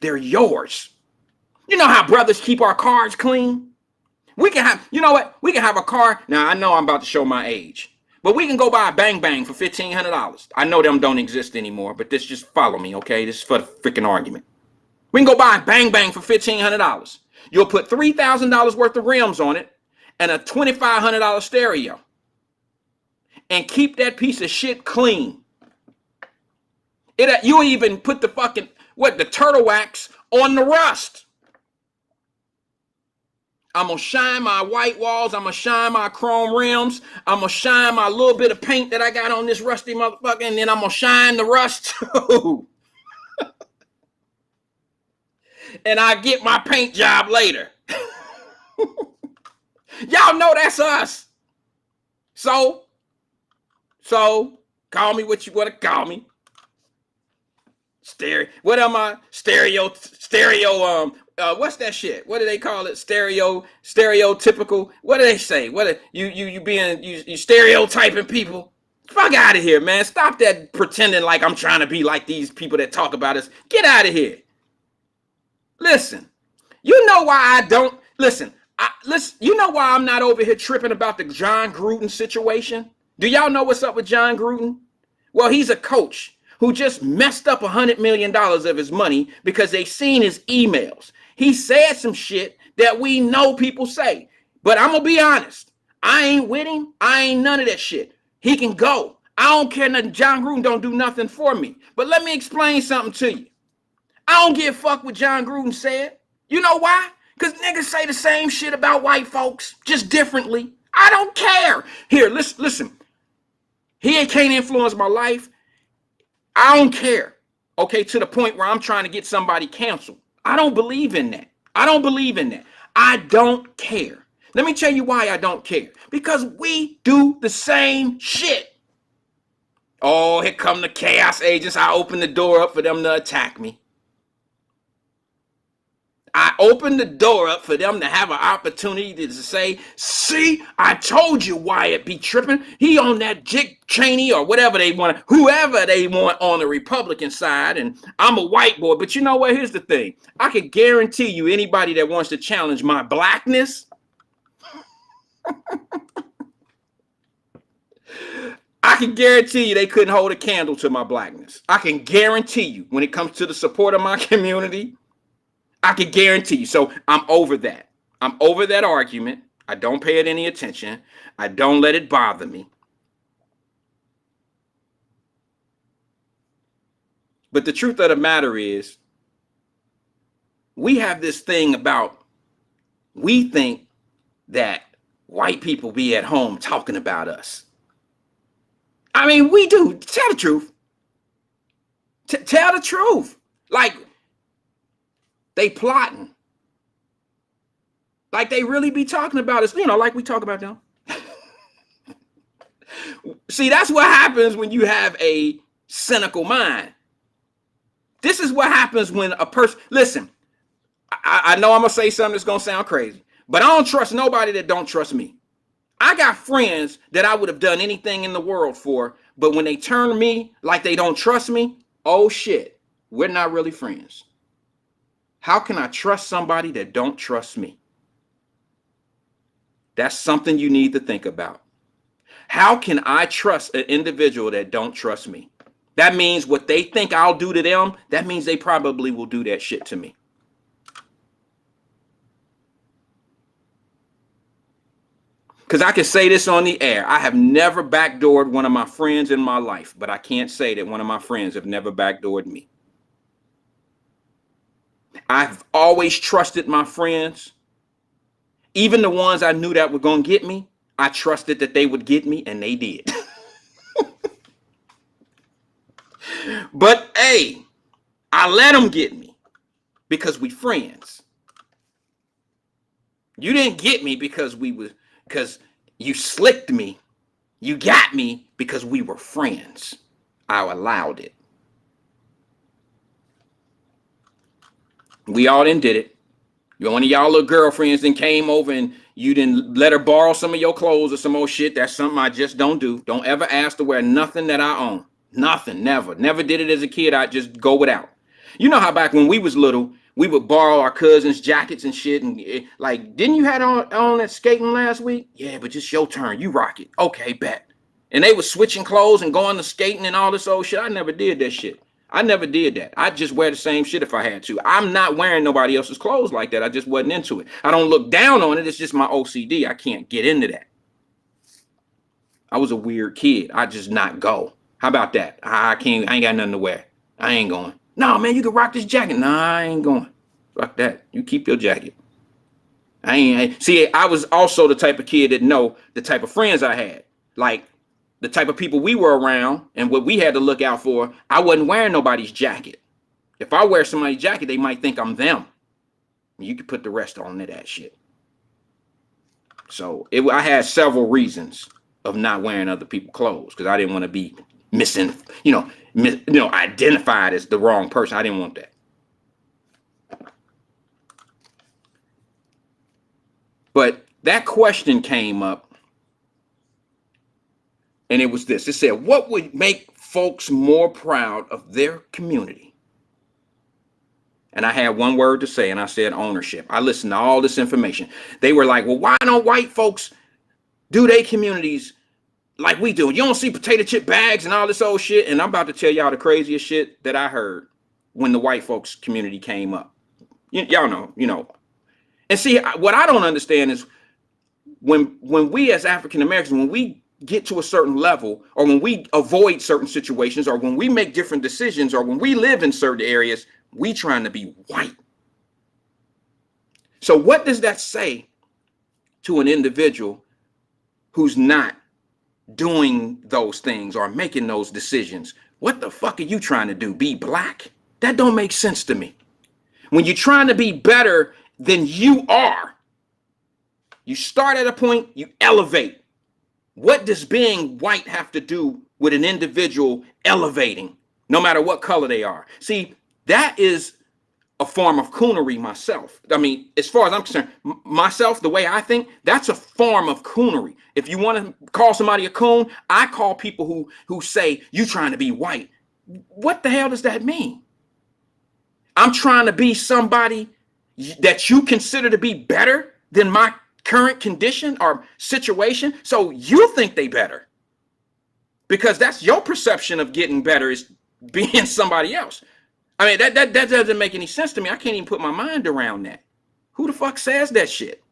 They're yours. You know how brothers keep our cars clean? We can have, you know what? We can have a car. Now, I know I'm about to show my age, but we can go buy a Bang Bang for $1,500. I know them don't exist anymore, but this just follow me, okay? This is for the freaking argument. We can go buy a Bang Bang for $1,500. You'll put $3,000 worth of rims on it and a $2,500 stereo and keep that piece of shit clean. You even put the fucking, the turtle wax on the rust. I'm going to shine my white walls. I'm going to shine my chrome rims. I'm going to shine my little bit of paint that I got on this rusty motherfucker. And then I'm going to shine the rust too. And I get my paint job later. Y'all know that's us. So call me what you want to call me. What am I? Stereo, what's that shit? What do they call it? Stereotypical. What do they say? You stereotyping people? Fuck out of here, man. Stop that pretending like I'm trying to be like these people that talk about us. Get out of here. Listen, you know why I don't listen. You know why I'm not over here tripping about the John Gruden situation? Do y'all know what's up with John Gruden? Well, he's a coach, who just messed up $100 million of his money because they seen his emails. He said some shit that we know people say. But I'm going to be honest. I ain't with him. I ain't none of that shit. He can go. I don't care nothing. John Gruden don't do nothing for me. But let me explain something to you. I don't give a fuck what John Gruden said. You know why? Because niggas say the same shit about white folks, just differently. I don't care. Here, listen. He can't influence my life. I don't care. Okay, to the point where I'm trying to get somebody canceled. I don't believe in that. I don't believe in that. I don't care. Let me tell you why I don't care. Because we do the same shit. Oh, here come the chaos agents. I open the door up for them to attack me. I opened the door up for them to have an opportunity to say, see, I told you Wyatt be tripping. He on that Dick Cheney or whatever they want, whoever they want on the Republican side, and I'm a white boy. But you know what? Here's the thing. I can guarantee you anybody that wants to challenge my blackness, I can guarantee you they couldn't hold a candle to my blackness. I can guarantee you when it comes to the support of my community, I can guarantee you. So I'm over that. I'm over that argument. I don't pay it any attention. I don't let it bother me. But the truth of the matter is, we have this thing about, we think that white people be at home talking about us. I mean, we do. Tell the truth. Tell the truth. Like, they plotting. Like they really be talking about us, you know, like we talk about them. See, that's what happens when you have a cynical mind. This is what happens when a person, listen, I know I'm going to say something that's going to sound crazy, but I don't trust nobody that don't trust me. I got friends that I would have done anything in the world for, but when they turn me like they don't trust me, oh shit, we're not really friends. How can I trust somebody that don't trust me? That's something you need to think about. How can I trust an individual that don't trust me? That means what they think I'll do to them, that means they probably will do that shit to me. Because I can say this on the air. I have never backdoored one of my friends in my life, but I can't say that one of my friends have never backdoored me. I've always trusted my friends. Even the ones I knew that were going to get me, I trusted that they would get me, and they did. But hey, I let them get me because we friends. You didn't get me because you slicked me. You got me because we were friends. I allowed it. We all done did it. One of y'all little girlfriends then came over and you didn't let her borrow some of your clothes or some old shit. That's something I just don't do. Don't ever ask to wear nothing that I own. Nothing, never. Never did it as a kid. I just go without. You know how back when we was little, we would borrow our cousins' jackets and shit. And like, didn't you have on that skating last week? Yeah, but it's your turn. You rock it. Okay, bet. And they were switching clothes and going to skating and all this old shit. I never did that shit. I never did that. I just wear the same shit if I had to. I'm not wearing nobody else's clothes like that. I just wasn't into it. I don't look down on it. It's just my OCD. I can't get into that. I was a weird kid. I just not go. How about that? I ain't got nothing to wear. I ain't going. No, man, you can rock this jacket. Nah, I ain't going. Fuck that. You keep your jacket. See, I was also the type of kid that know the type of friends I had. Like, the type of people we were around and what we had to look out for. I wasn't wearing nobody's jacket. If I wear somebody's jacket, they might think I'm them. You could put the rest on to that shit. So I had several reasons of not wearing other people's clothes because I didn't want to be missing, identified as the wrong person. I didn't want that. But that question came up. And it was this. It said, what would make folks more proud of their community? And I had one word to say, and I said ownership. I listened to all this information. They were like, well, why don't white folks do their communities like we do. You don't see potato chip bags and all this old shit. And I'm about to tell y'all the craziest shit that I heard when the white folks community came up. Y'all know, And see, what I don't understand is when we as African Americans, when we get to a certain level, or when we avoid certain situations, or when we make different decisions, or when we live in certain areas, we trying to be white. So what does that say to an individual who's not doing those things or making those decisions? What the fuck are you trying to do? Be black? That don't make sense to me. When you're trying to be better than you are, you start at a point, you elevate. What does being white have to do with an individual elevating, no matter what color they are? See, that is a form of coonery myself. I mean, as far as I'm concerned, myself, the way I think, that's a form of coonery. If you want to call somebody a coon, I call people who say, you trying to be white. What the hell does that mean? I'm trying to be somebody that you consider to be better than my current condition or situation, so you think they better. Because that's your perception of getting better, is being somebody else. I mean, that doesn't make any sense to me. I can't even put my mind around that. Who the fuck says that shit?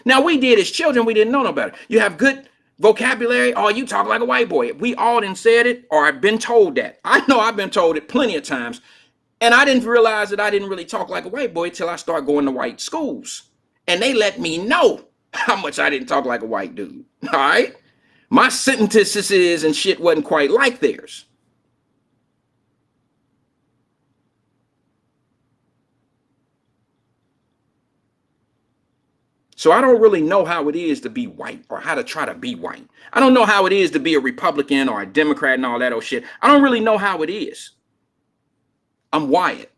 Now, we did as children, we didn't know no better. You have good vocabulary, oh, you talk like a white boy. We all done said it, or I've been told that. I know I've been told it plenty of times, and I didn't realize that I didn't really talk like a white boy till I started going to white schools. And they let me know how much I didn't talk like a white dude, all right? My sentences and shit wasn't quite like theirs. So I don't really know how it is to be white, or how to try to be white. I don't know how it is to be a Republican or a Democrat and all that old shit. I don't really know how it is. I'm Wyatt.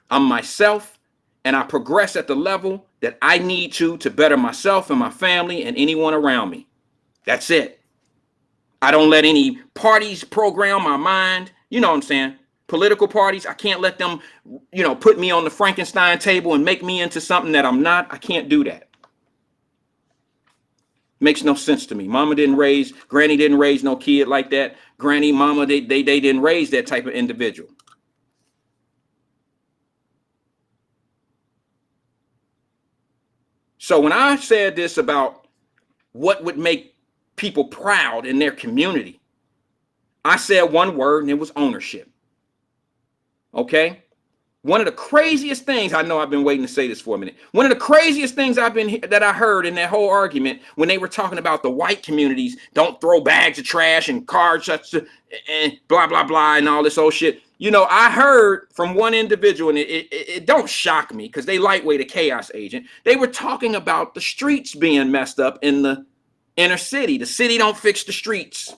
I'm myself, and I progress at the level that I need to better myself and my family and anyone around me. That's it. I don't let any parties program my mind. You know what I'm saying? Political parties, I can't let them, put me on the Frankenstein table and make me into something that I'm not. I can't do that. Makes no sense to me. Granny didn't raise no kid like that. Granny, mama, they didn't raise that type of individual. So when I said this about what would make people proud in their community, I said one word, and it was ownership. Okay? One of the craziest things, I know I've been waiting to say this for a minute. One of the craziest things that I heard in that whole argument, when they were talking about the white communities, don't throw bags of trash and cars and blah, blah, blah, and all this old shit. I heard from one individual, and it don't shock me, because they lightweight a chaos agent. They were talking about the streets being messed up in the inner city. The city don't fix the streets.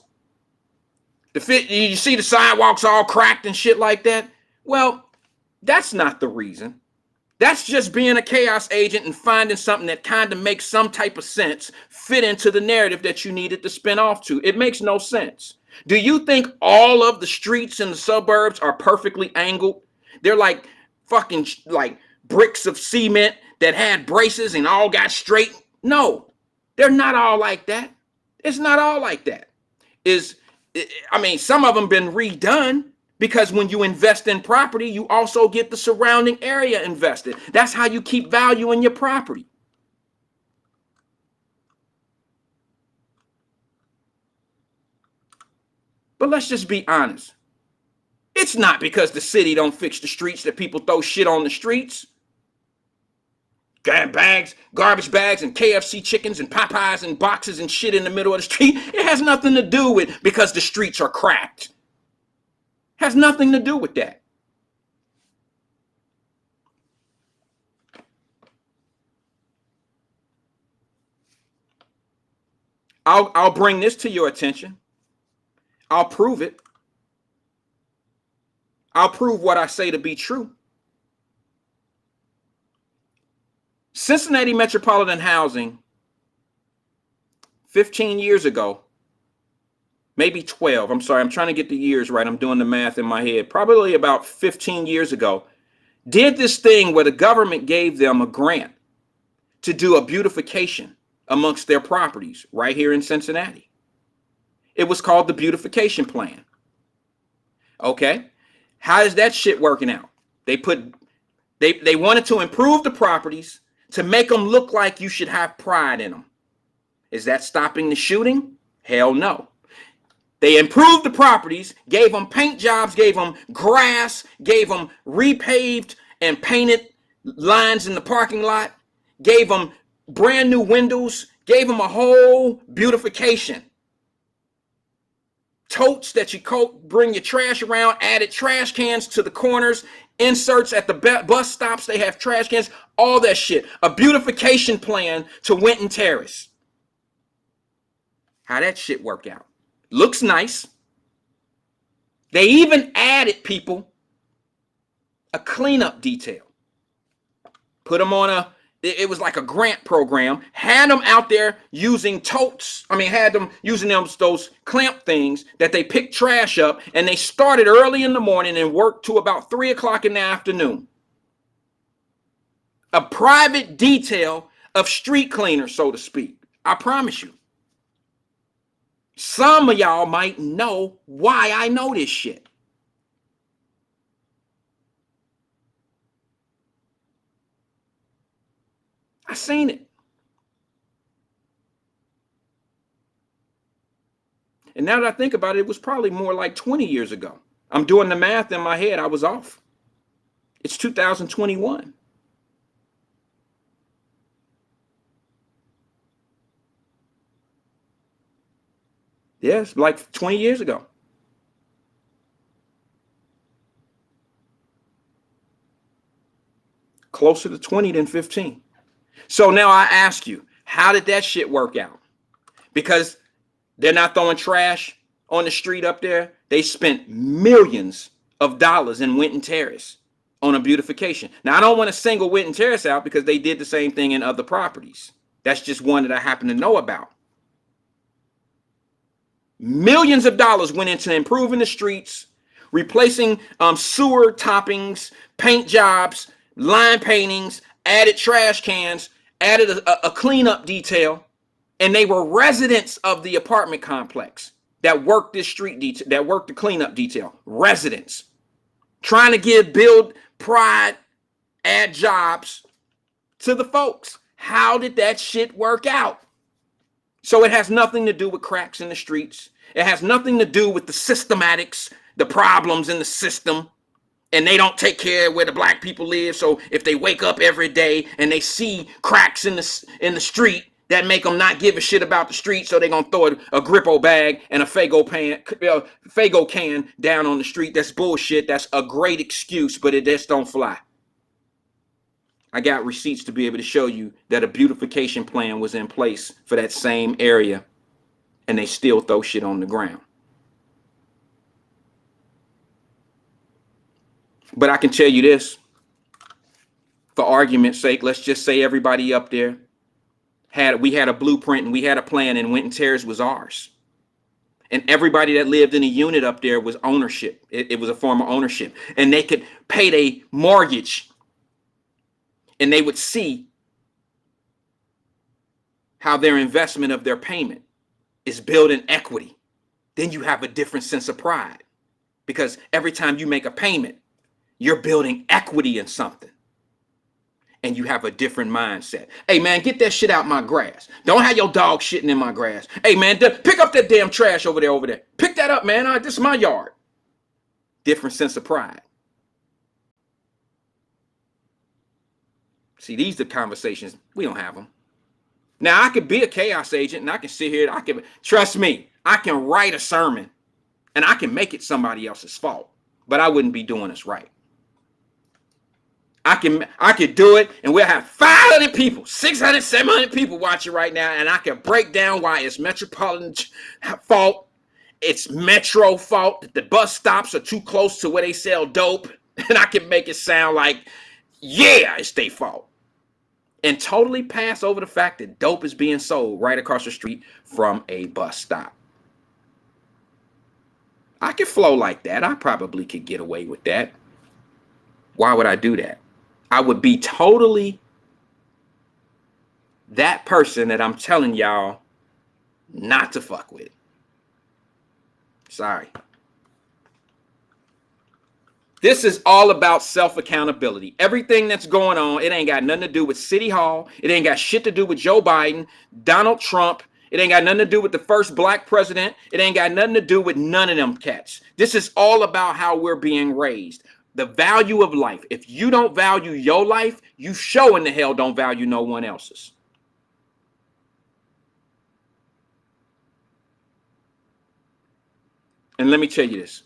You see the sidewalks all cracked and shit like that. Well, that's not the reason. That's just being a chaos agent and finding something that kind of makes some type of sense, fit into the narrative that you needed to spin off to. It makes no sense. Do you think all of the streets in the suburbs are perfectly angled? They're like fucking like bricks of cement that had braces and all got straight. No, they're not all like that. It's not all like that. Some of them been redone, because when you invest in property, you also get the surrounding area invested. That's how you keep value in your property. But let's just be honest. It's not because the city don't fix the streets that people throw shit on the streets. Garbage bags, and KFC chickens and Popeyes and boxes and shit in the middle of the street. It has nothing to do with because the streets are cracked. Has nothing to do with that. I'll bring this to your attention. I'll prove it. I'll prove what I say to be true. Cincinnati Metropolitan Housing, 15 years ago, maybe 12. I'm sorry, I'm trying to get the years right. I'm doing the math in my head. Probably about 15 years ago, did this thing where the government gave them a grant to do a beautification amongst their properties right here in Cincinnati. It was called the beautification plan. Okay. How is that shit working out? They wanted to improve the properties to make them look like you should have pride in them. Is that stopping the shooting? Hell no. They improved the properties, gave them paint jobs, gave them grass, gave them repaved and painted lines in the parking lot, gave them brand new windows, gave them a whole beautification. Totes that you bring your trash around, added trash cans to the corners, inserts at the bus stops, they have trash cans, all that shit. A beautification plan to Winton Terrace. How that shit work out? Looks nice. They even added, people, a cleanup detail. Put them on it was like a grant program, had them out there using totes. Had them using those clamp things that they pick trash up, and they started early in the morning and worked to about 3 o'clock in the afternoon. A private detail of street cleaners, so to speak. I promise you. Some of y'all might know why I know this shit. I seen it. And now that I think about it, it was probably more like 20 years ago. I'm doing the math in my head. I was off. It's 2021. Yes, like 20 years ago. Closer to 20 than 15. So now I ask you, how did that shit work out? Because they're not throwing trash on the street up there. They spent millions of dollars in Winton Terrace on a beautification. Now, I don't want to single Winton Terrace out because they did the same thing in other properties. That's just one that I happen to know about. Millions of dollars went into improving the streets, replacing sewer toppings, paint jobs, line paintings, added trash cans, added a cleanup detail, and they were residents of the apartment complex that worked this street detail, that worked the cleanup detail. Residents trying to build pride, add jobs to the folks. How did that shit work out? So it has nothing to do with cracks in the streets. It has nothing to do with the systematics, the problems in the system. And they don't take care of where the black people live. So if they wake up every day and they see cracks in the street, that make them not give a shit about the street, so they're gonna throw a Grippo bag and a Fago can down on the street. That's bullshit. That's a great excuse, but it just don't fly. I got receipts to be able to show you that a beautification plan was in place for that same area, and they still throw shit on the ground. But I can tell you this, for argument's sake, let's just say everybody up there we had a blueprint and we had a plan, and Winton Terrace was ours. And everybody that lived in a unit up there was ownership. It was a form of ownership. And they could pay their mortgage, and they would see how their investment of their payment is building equity. Then you have a different sense of pride, because every time you make a payment, you're building equity in something. And you have a different mindset. Hey, man, get that shit out my grass. Don't have your dog shitting in my grass. Hey, man, pick up that damn trash over there. Pick that up, man. This is my yard. Different sense of pride. See, these are the conversations. We don't have them. Now, I could be a chaos agent, and I can sit here. Trust me, I can write a sermon, and I can make it somebody else's fault. But I wouldn't be doing this right. I could do it, and we'll have 500 people, 600, 700 people watching right now, and I can break down why it's Metropolitan fault, it's Metro fault, that the bus stops are too close to where they sell dope, and I can make it sound like, yeah, it's their fault, and totally pass over the fact that dope is being sold right across the street from a bus stop. I could flow like that. I probably could get away with that. Why would I do that? I would be totally that person that I'm telling y'all not to fuck with. Sorry. This is all about self-accountability. Everything that's going on, it ain't got nothing to do with City Hall. It ain't got shit to do with Joe Biden, Donald Trump. It ain't got nothing to do with the first black president. It ain't got nothing to do with none of them cats. This is all about how we're being raised. The value of life. If you don't value your life, you sure in the hell don't value no one else's. And let me tell you this.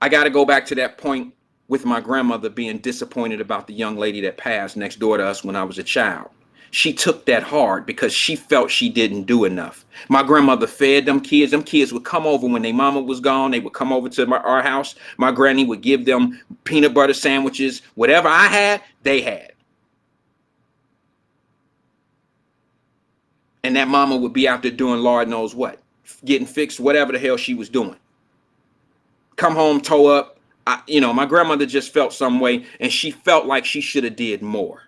I got to go back to that point with my grandmother being disappointed about the young lady that passed next door to us when I was a child. She took that hard because she felt she didn't do enough. My grandmother fed them kids. Them kids would come over when their mama was gone. They would come over to our house. My granny would give them peanut butter sandwiches. Whatever I had, they had. And that mama would be out there doing Lord knows what, getting fixed, whatever the hell she was doing. Come home, toe up. My grandmother just felt some way, and she felt like she should have did more.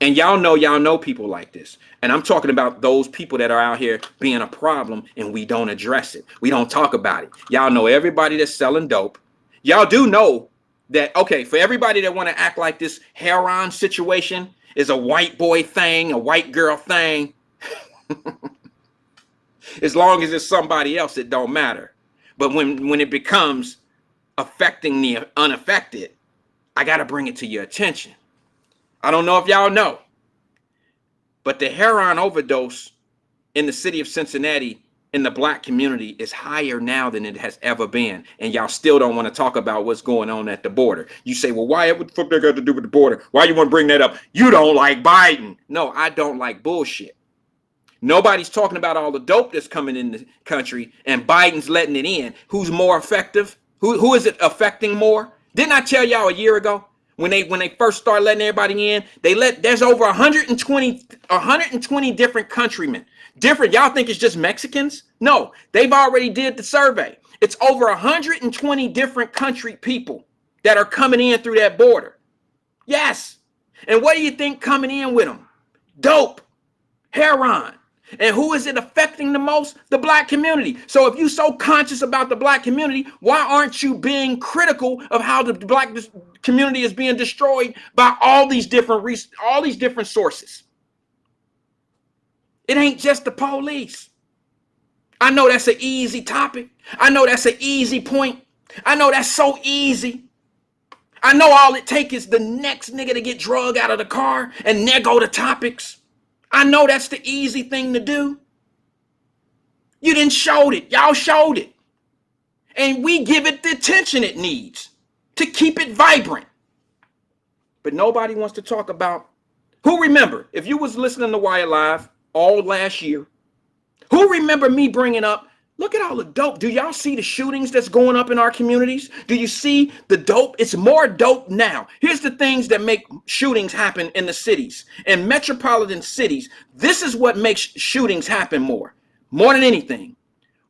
And y'all know people like this. And I'm talking about those people that are out here being a problem and we don't address it. We don't talk about it. Y'all know everybody that's selling dope. Y'all do know that, okay, for everybody that want to act like this heroin situation is a white boy thing, a white girl thing, as long as it's somebody else, it don't matter. But when it becomes affecting the unaffected, I got to bring it to your attention. I don't know if y'all know, but the heroin overdose in the city of Cincinnati in the black community is higher now than it has ever been. And y'all still don't want to talk about what's going on at the border. You say, well, why? What the fuck they got to do with the border? Why you want to bring that up? You don't like Biden. No, I don't like bullshit. Nobody's talking about all the dope that's coming in the country and Biden's letting it in. Who's more effective? Who is it affecting more? Didn't I tell y'all a year ago when they first started letting everybody in? There's over 120 different countrymen. Different. Y'all think it's just Mexicans? No, they've already did the survey. It's over 120 different country people that are coming in through that border. Yes. And what do you think coming in with them? Dope, heroin. And who is it affecting the most? The black community. So if you're so conscious about the black community, why aren't you being critical of how the black community is being destroyed by all these different sources? It ain't just the police. I know that's an easy topic. I know that's an easy point. I know that's so easy. I know all it takes is the next nigga to get drug out of the car and there go the topics. I know that's the easy thing to do. You didn't show it. Y'all showed it. And we give it the attention it needs to keep it vibrant. But nobody wants to talk about, who remember, if you was listening to Wyatt-Live all last year, who remember me bringing up, look at all the dope. Do y'all see the shootings that's going up in our communities? Do you see the dope? It's more dope now. Here's the things that make shootings happen in the cities. In metropolitan cities, this is what makes shootings happen more than anything.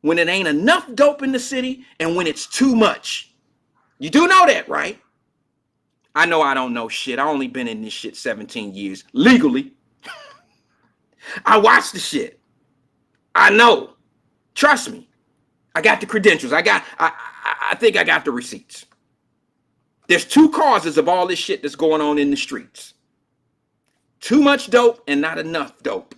When it ain't enough dope in the city and when it's too much. You do know that, right? I know I don't know shit. I only been in this shit 17 years legally. I watched the shit. I know. Trust me. I got the credentials. I think I got the receipts. There's two causes of all this shit that's going on in the streets. Too much dope and not enough dope.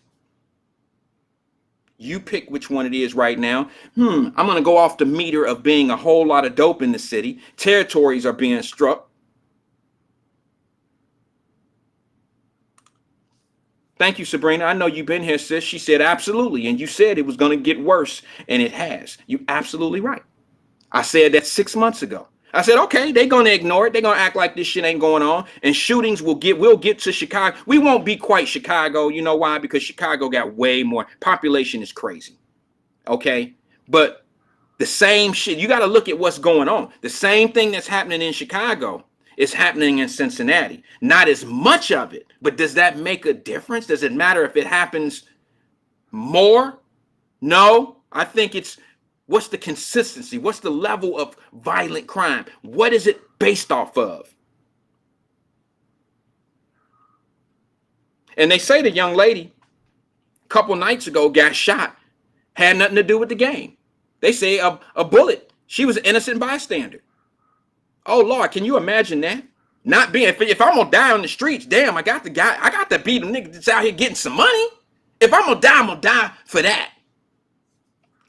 You pick which one it is right now. I'm going to go off the meter of being a whole lot of dope in the city. Territories are being struck. Thank you, Sabrina. I know you've been here, sis. She said absolutely. And you said it was going to get worse. And it has. You're absolutely right. I said that 6 months ago. I said, okay, they're going to ignore it. They're going to act like this shit ain't going on. And shootings we'll get to Chicago. We won't be quite Chicago. You know why? Because Chicago got way more. Population is crazy. Okay. But the same shit, you got to look at what's going on. The same thing that's happening in Chicago is happening in Cincinnati. Not as much of it, but does that make a difference? Does it matter if it happens more? No, I think it's what's the consistency? What's the level of violent crime? What is it based off of? And they say the young lady a couple nights ago got shot, had nothing to do with the game. They say a bullet. She was an innocent bystander. Oh Lord, can you imagine that? Not being, if I'm gonna die on the streets, damn, I got to beat them niggas that's out here getting some money. If I'm gonna die for that.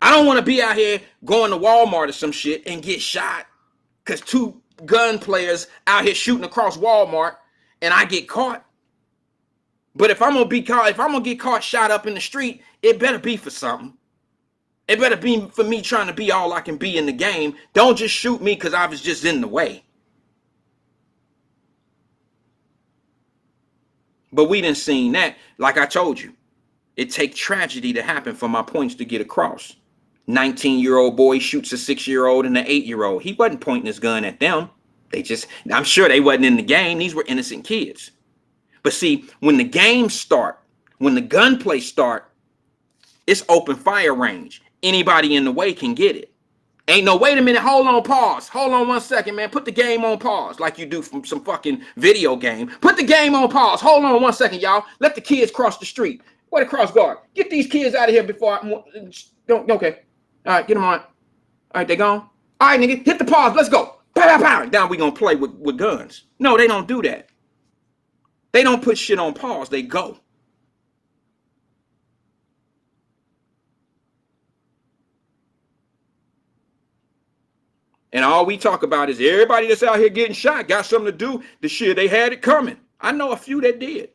I don't want to be out here going to Walmart or some shit and get shot because two gun players out here shooting across Walmart and I get caught. But if I'm gonna get caught shot up in the street, it better be for something. It better be for me trying to be all I can be in the game. Don't just shoot me because I was just in the way. But we didn't seen that. Like I told you, it takes tragedy to happen for my points to get across. 19-year-old boy shoots a 6-year-old and an 8-year-old. He wasn't pointing his gun at them. I'm sure they wasn't in the game. These were innocent kids. But see, when the games start, when the gunplay start, it's open fire range. Anybody in the way can get it. Ain't no, wait a minute, hold on, pause. Hold on 1 second, man. Put the game on pause like you do from some fucking video game. Put the game on pause. Hold on 1 second, y'all. Let the kids cross the street. Where the cross guard? Get these kids out of here before I... Okay. All right, get them on. All right, they gone? All right, nigga, hit the pause. Let's go. Pow, pow, pow. Now we gonna play with guns. No, they don't do that. They don't put shit on pause. They go. And all we talk about is everybody that's out here getting shot got something to do. The shit, they had it coming. I know a few that did.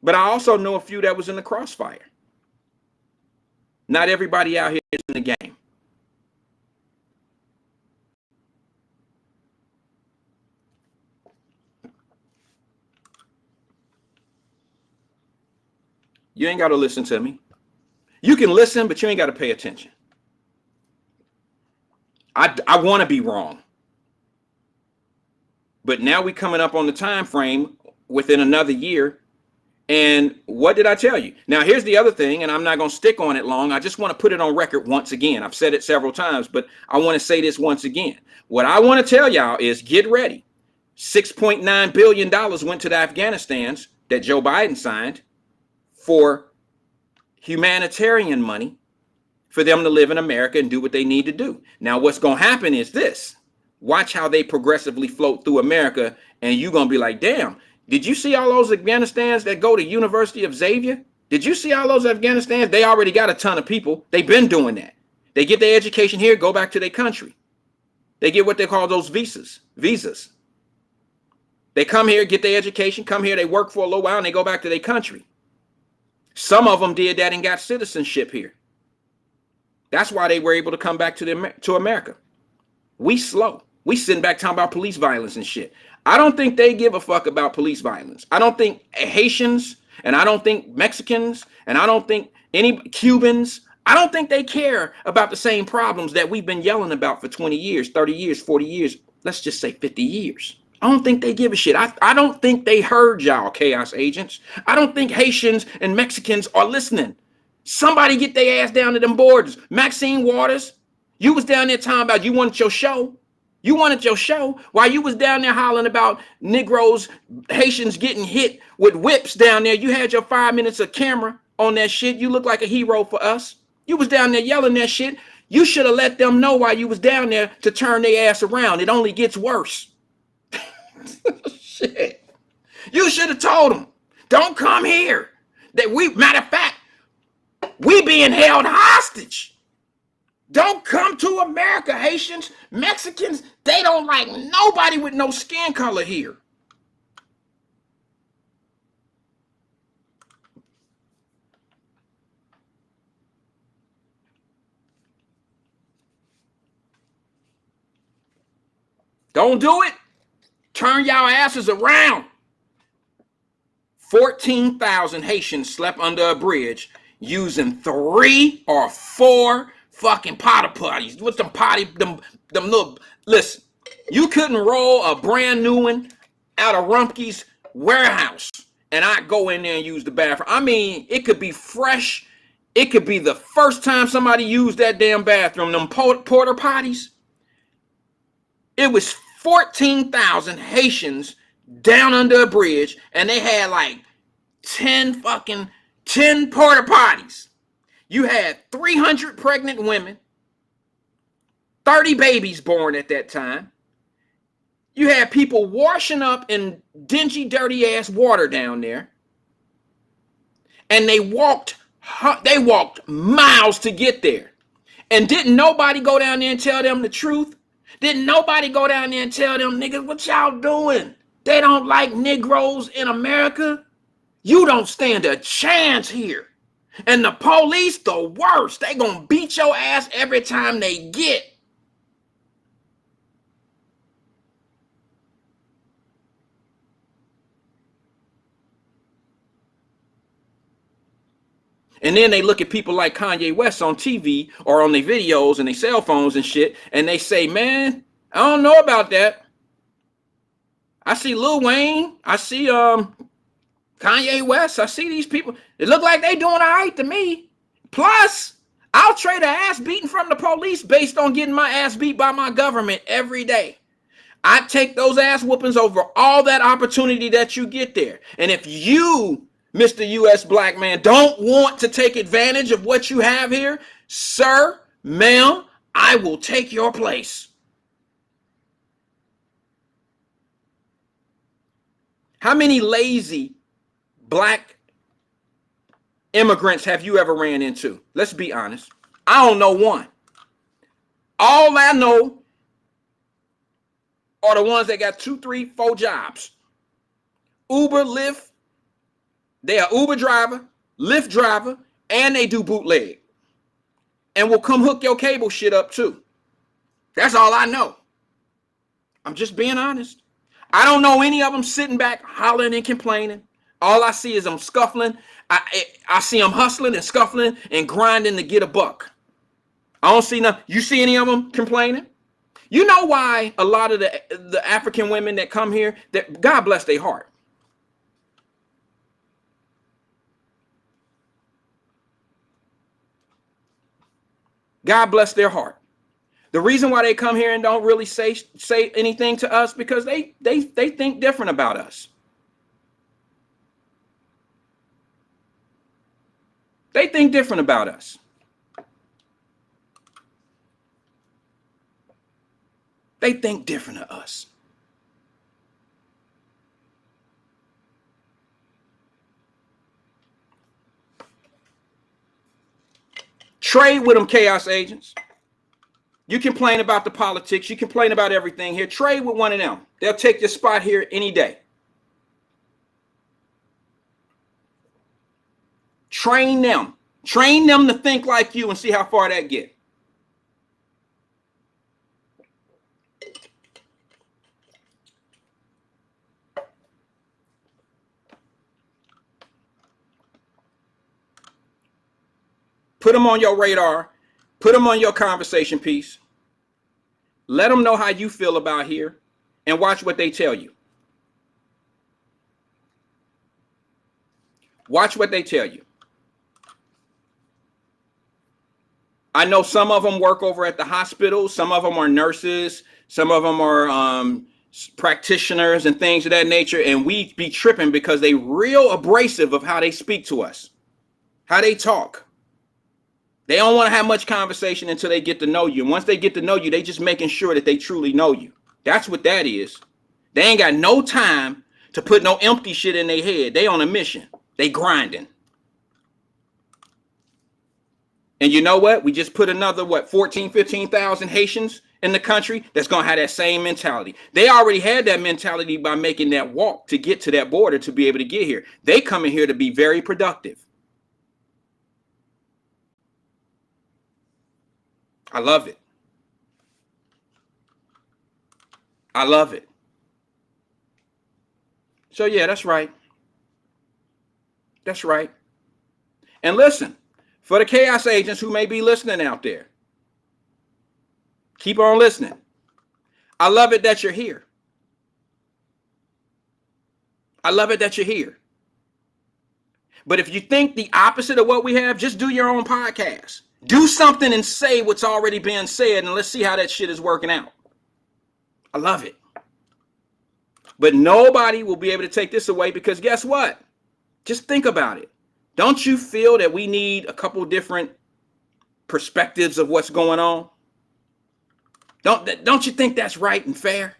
But I also know a few that was in the crossfire. Not everybody out here is in the game. You ain't got to listen to me. You can listen, but you ain't got to pay attention. I want to be wrong. But now we coming up on the time frame within another year. And what did I tell you? Now, here's the other thing, and I'm not going to stick on it long. I just want to put it on record once again. I've said it several times, but I want to say this once again. What I want to tell y'all is get ready. $6.9 billion went to the Afghanistans that Joe Biden signed for humanitarian money for them to live in America and do what they need to do. Now, what's going to happen is this. Watch how they progressively float through America, and you're going to be like, damn, did you see all those Afghanistans that go to University of Xavier? Did you see all those Afghanistans? They already got a ton of people. They've been doing that. They get their education here, go back to their country. They get what they call those visas. They come here, get their education, come here, they work for a little while, and they go back to their country. Some of them did that and got citizenship here. That's why they were able to come back to America. We slow. We sitting back talking about police violence and shit. I don't think they give a fuck about police violence. I don't think Haitians, and I don't think Mexicans, and I don't think any Cubans, I don't think they care about the same problems that we've been yelling about for 20 years, 30 years, 40 years, let's just say 50 years. I don't think they give a shit. I don't think they heard y'all, chaos agents. I don't think Haitians and Mexicans are listening. Somebody get their ass down to them borders. Maxine Waters, you was down there talking about you wanted your show. You wanted your show while you was down there hollering about Negroes, Haitians getting hit with whips down there. You had your 5 minutes of camera on that shit. You look like a hero for us. You was down there yelling that shit. You should have let them know while you was down there to turn their ass around. It only gets worse. Shit. You should have told them, don't come here. Matter of fact, we being held hostage. Don't come to America, Haitians, Mexicans. They don't like nobody with no skin color here. Don't do it. Turn y'all asses around. 14,000 Haitians slept under a bridge using 3 or 4 fucking porta potties. What's them little, listen, you couldn't roll a brand new one out of Rumpke's warehouse and I go in there and use the bathroom. I mean, it could be fresh. It could be the first time somebody used that damn bathroom, them porta potties. It was 14,000 Haitians down under a bridge, and they had like 10 porta potties. You had 300 pregnant women, 30 babies born at that time. You had people washing up in dingy, dirty ass water down there. And they walked miles to get there. And didn't nobody go down there and tell them the truth? Didn't nobody go down there and tell them, niggas, what y'all doing? They don't like Negroes in America. You don't stand a chance here. And the police, the worst. They gonna beat your ass every time they get. And then they look at people like Kanye West on TV or on their videos and their cell phones and shit, and they say, man, I don't know about that. I see Lil Wayne. I see Kanye West. I see these people. It look like they doing all right to me. Plus, I'll trade an ass beating from the police based on getting my ass beat by my government every day. I take those ass whoopings over all that opportunity that you get there. And if you, Mr. U.S. black man, don't want to take advantage of what you have here, sir, ma'am, I will take your place. How many lazy black immigrants have you ever ran into? Let's be honest. I don't know one. All I know are the ones that got 2, 3, 4 jobs. Uber, Lyft. They are Uber driver, Lyft driver, and they do bootleg. And will come hook your cable shit up too. That's all I know. I'm just being honest. I don't know any of them sitting back hollering and complaining. All I see is them scuffling. I see them hustling and scuffling and grinding to get a buck. I don't see nothing. You see any of them complaining? You know why a lot of the African women that come here, that God bless their heart. God bless their heart. The reason why they come here and don't really say anything to us because they think different about us. They think different about us. They think different of us. Trade with them, chaos agents. You complain about the politics. You complain about everything here. Trade with one of them. They'll take your spot here any day. Train them. Train them to think like you and see how far that get. Put them on your radar. Put them on your conversation piece. Let them know how you feel about here and watch what they tell you. Watch what they tell you. I know some of them work over at the hospital. Some of them are nurses. Some of them are practitioners and things of that nature. And we be tripping because they real abrasive of how they speak to us, how they talk. They don't want to have much conversation until they get to know you. And once they get to know you, they just making sure that they truly know you. That's what that is. They ain't got no time to put no empty shit in their head. They on a mission. They grinding. And you know what? We just put another, 14, 15,000 Haitians in the country that's going to have that same mentality. They already had that mentality by making that walk to get to that border to be able to get here. They coming here to be very productive. I love it. I love it. So yeah, that's right. That's right. And listen, for the chaos agents who may be listening out there, keep on listening. I love it that you're here. I love it that you're here. But if you think the opposite of what we have, just do your own podcast. Do something and say what's already been said, and let's see how that shit is working out. I love it. But nobody will be able to take this away because guess what? Just think about it. Don't you feel that we need a couple different perspectives of what's going on? Don't you think that's right and fair?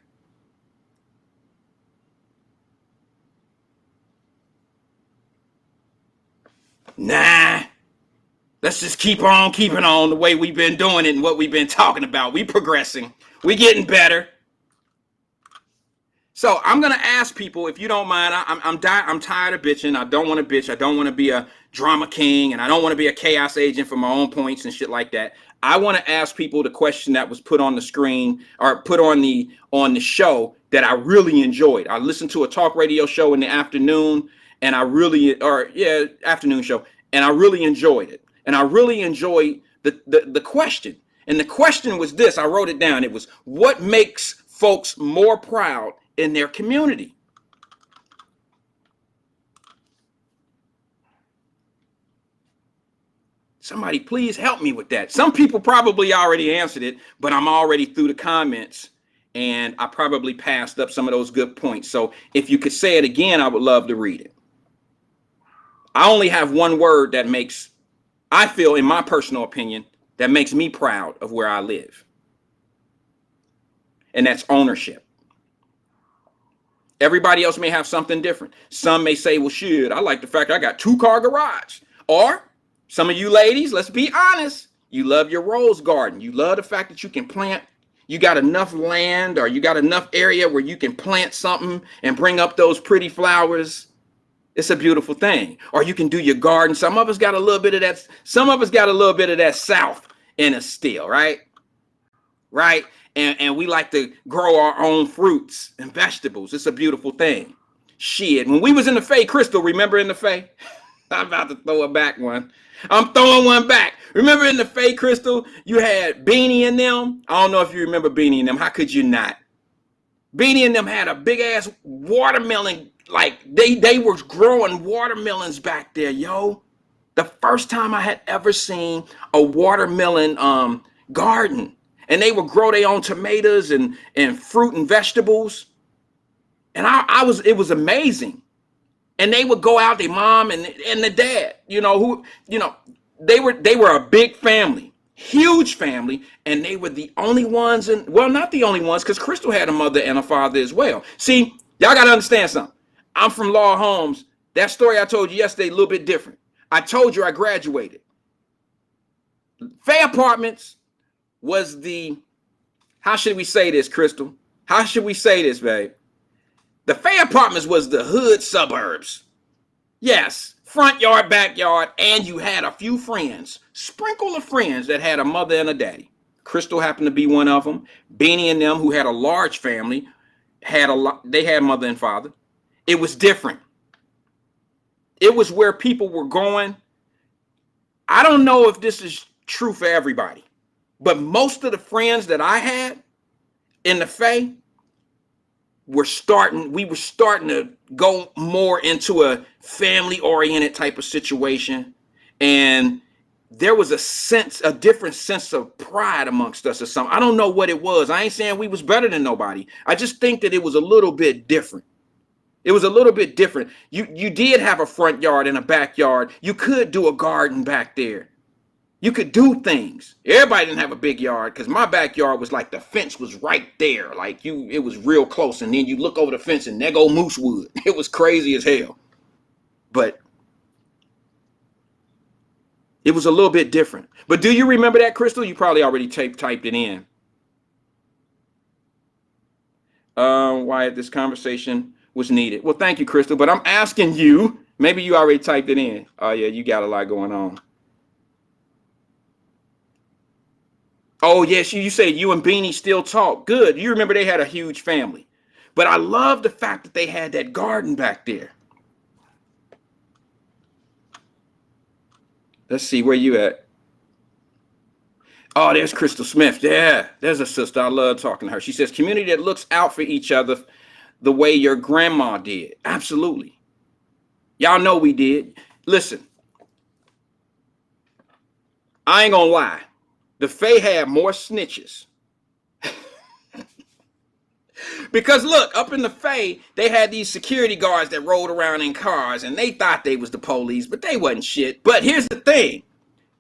Nah. Let's just keep on keeping on the way we've been doing it and what we've been talking about. We progressing. We getting better. So I'm gonna ask people, if you don't mind. I'm tired of bitching. I don't want to bitch. I don't want to be a drama king, and I don't want to be a chaos agent for my own points and shit like that. I want to ask people the question that was put on the screen or put on the show that I really enjoyed. I listened to a talk radio show in the afternoon, and afternoon show, and I really enjoyed it. And I really enjoyed the question. And the question was this. I wrote it down. It was, what makes folks more proud in their community? Somebody please help me with that. Some people probably already answered it, but I'm already through the comments and I probably passed up some of those good points. So if you could say it again, I would love to read it. I only have one word that makes, I feel, in my personal opinion, that makes me proud of where I live. And that's ownership. Everybody else may have something different. Some may say, well, shit, I like the fact I got 2-car garage. Or some of you ladies, let's be honest, you love your rose garden. You love the fact that you can plant, you got enough land or you got enough area where you can plant something and bring up those pretty flowers. It's a beautiful thing. Or you can do your garden. Some of us got a little bit of that. Some of us got a little bit of that South in us still, right? Right? And we like to grow our own fruits and vegetables. It's a beautiful thing. Shit. When we was in the Faye, Crystal, remember in the Faye? I'm about to throw it back one. I'm throwing one back. Remember in the Faye, Crystal, you had Beanie and them? I don't know if you remember Beanie and them. How could you not? Beanie and them had a big ass watermelon. Like they were growing watermelons back there, yo. The first time I had ever seen a watermelon garden. And they would grow their own tomatoes and fruit and vegetables. And it was amazing. And they would go out, their mom and the dad, they were a big family, huge family, and they were the only ones, not the only ones, because Crystal had a mother and a father as well. See, y'all got to understand something. I'm from Law Homes. That story I told you yesterday, a little bit different. I told you I graduated. Faye Apartments was how should we say this, Crystal? How should we say this, babe? The Faye Apartments was the hood suburbs. Yes, front yard, backyard, and you had a few friends, sprinkle of friends that had a mother and a daddy. Crystal happened to be one of them. Beanie and them, who had a large family, they had mother and father. It was different. It was where people were going. I don't know if this is true for everybody, but most of the friends that I had in the Faye, we were starting to go more into a family-oriented type of situation. And there was a different sense of pride amongst us or something. I don't know what it was. I ain't saying we was better than nobody. I just think that it was a little bit different. It was a little bit different. You did have a front yard and a backyard. You could do a garden back there. You could do things. Everybody didn't have a big yard, because my backyard was like the fence was right there. Like it was real close. And then you look over the fence and there go Moosewood. It was crazy as hell. But it was a little bit different. But do you remember that, Crystal? You probably already typed it in. Wyatt, this conversation was needed. Well, thank you, Crystal. But I'm asking you, maybe you already typed it in. Oh, yeah, you got a lot going on. Oh, yes, you say you and Beanie still talk. Good. You remember they had a huge family. But I love the fact that they had that garden back there. Let's see, where you at? Oh, there's Crystal Smith. Yeah, there's a sister. I love talking to her. She says, community that looks out for each other the way your grandma did. Absolutely. Y'all know we did. Listen, I ain't gonna lie. The Faye had more snitches. Because look, up in the Faye, they had these security guards that rode around in cars, and they thought they was the police, but they wasn't shit. But here's the thing.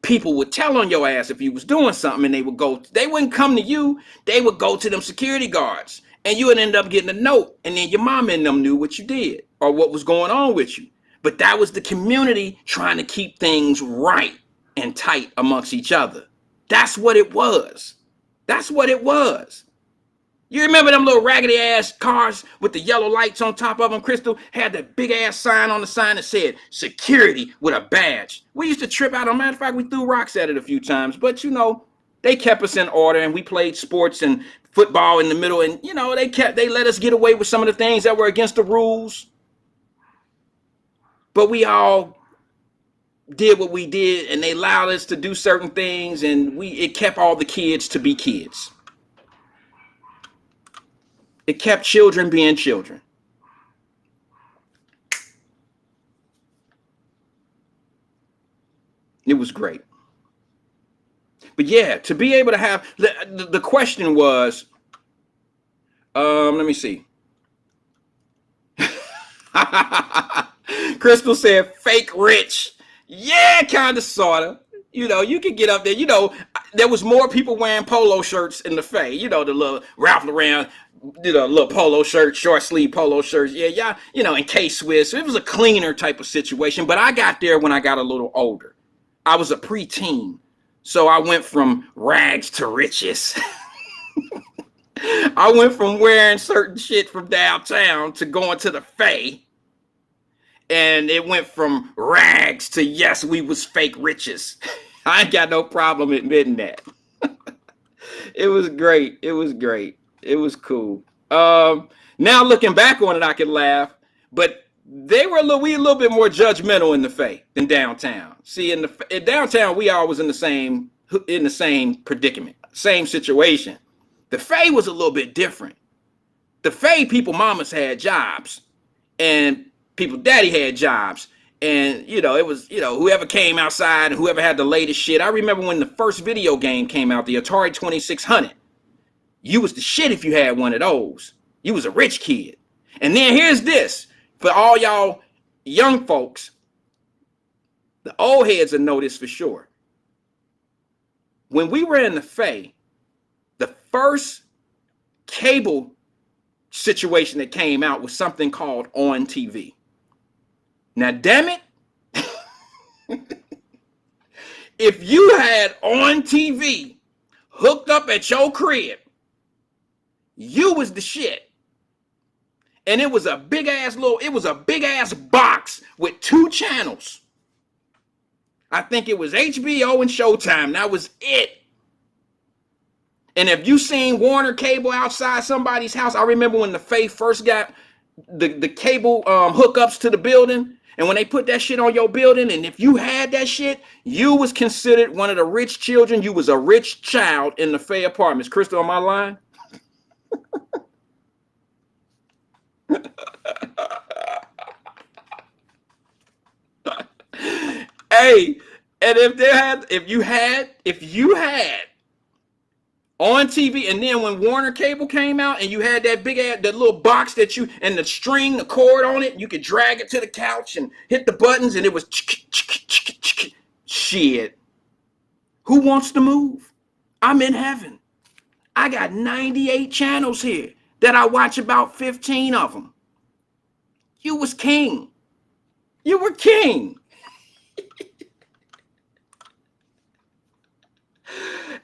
People would tell on your ass if you was doing something, and they wouldn't come to you, they would go to them security guards. And you would end up getting a note, and then your mom and them knew what you did or what was going on with you. But that was the community trying to keep things right and tight amongst each other. That's what it was. That's what it was. You remember them little raggedy ass cars with the yellow lights on top of them, Crystal? Had that big ass sign on the sign that said security with a badge. We used to trip out. As a matter of fact, we threw rocks at it a few times. But, you know, they kept us in order, and we played sports and football in the middle. And, you know, they let us get away with some of the things that were against the rules. But we all did what we did, and they allowed us to do certain things, and it kept all the kids to be kids. It kept children being children. It was great. But yeah, to be able to have, the question was, let me see. Crystal said fake rich. Yeah, kind of, sort of. You know, you could get up there. You know, there was more people wearing polo shirts in the Faye. You know, the little Ralph Lauren, you know, little polo shirt, short sleeve polo shirts. Yeah, you know, and K-Swiss. It was a cleaner type of situation. But I got there when I got a little older. I was a preteen. So I went from rags to riches. I went from wearing certain shit from downtown to going to the Faye. And it went from rags to, yes, we was fake riches. I ain't got no problem admitting that. It was great. It was great. It was cool. Now looking back on it, I can laugh, but we a little bit more judgmental in the Faye than downtown. See, in downtown, we all was in the same predicament, same situation. The Faye was a little bit different. The Faye people, mamas had jobs, and people daddy had jobs, and you know, it was, you know, whoever came outside and whoever had the latest shit. I remember when the first video game came out, the Atari 2600. You was the shit if you had one of those. You was a rich kid. And then here's this for all y'all young folks. The old heads will know this for sure. When we were in the Faye, the first cable situation that came out was something called On TV. Now, damn it, if you had On TV hooked up at your crib, you was the shit. And it was a big ass box with 2 channels. I think it was HBO and Showtime. That was it. And if you seen Warner Cable outside somebody's house, I remember when the Faye first got the cable hookups to the building. And when they put that shit on your building, and if you had that shit, you was considered one of the rich children. You was a rich child in the Faye apartments. Crystal, on my line? Hey, and if you had On TV, and then when Warner Cable came out and you had that that little box and the string, the cord on it, you could drag it to the couch and hit the buttons, and it was shit. Who wants to move? I'm in heaven. I got 98 channels here that I watch about 15 of them. You was king. You were king.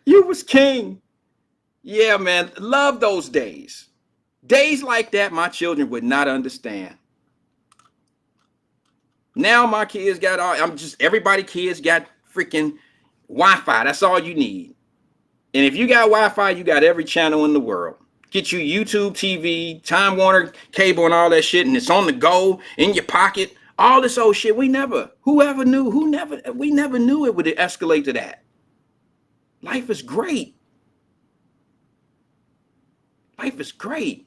You was king. Yeah, man. Love those days. Days like that, my children would not understand. Now my kids got kids got freaking Wi-Fi. That's all you need. And if you got Wi-Fi, you got every channel in the world. Get you YouTube TV, Time Warner Cable and all that shit, and it's on the go, in your pocket. All this old shit. We never knew it would escalate to that. Life is great. Life is great.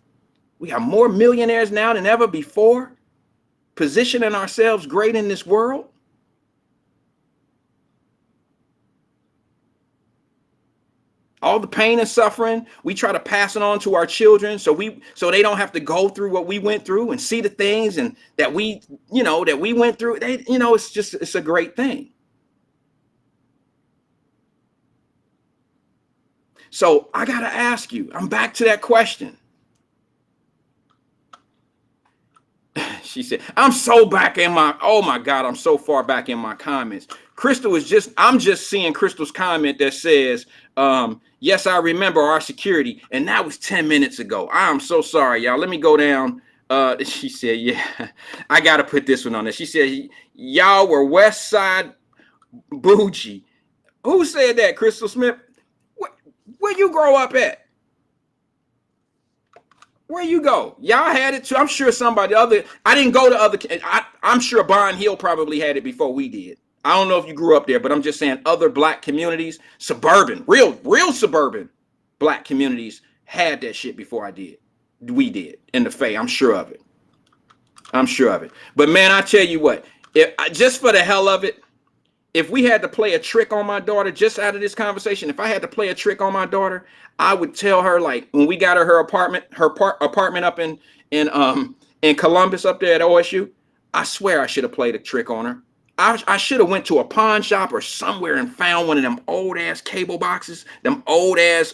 We got more millionaires now than ever before, positioning ourselves great in this world. All the pain and suffering, we try to pass it on to our children so they don't have to go through what we went through and see the things and that we went through. It's a great thing. So I got to ask you, I'm back to that question. She said, I'm so back in my, oh my God, I'm so far back in my comments. Crystal I'm just seeing Crystal's comment that says, yes, I remember our security. And that was 10 minutes ago. I'm so sorry, y'all. Let me go down. She said, yeah, I got to put this one on there. She said, y'all were West Side bougie. Who said that, Crystal Smith? Where you grow up at? Where you go? Y'all had it too. I'm sure I didn't go to other. I'm sure Bond Hill probably had it before we did. I don't know if you grew up there, but I'm just saying other black communities, suburban, real suburban black communities had that shit before I did. We did in the Faye. I'm sure of it. But man, I tell you what, just for the hell of it, if we had to play a trick on my daughter, just out of this conversation, if I had to play a trick on my daughter, I would tell her, like, when we got her apartment up in Columbus up there at OSU, I swear I should have played a trick on her. I should have went to a pawn shop or somewhere and found one of them old ass cable boxes, them old ass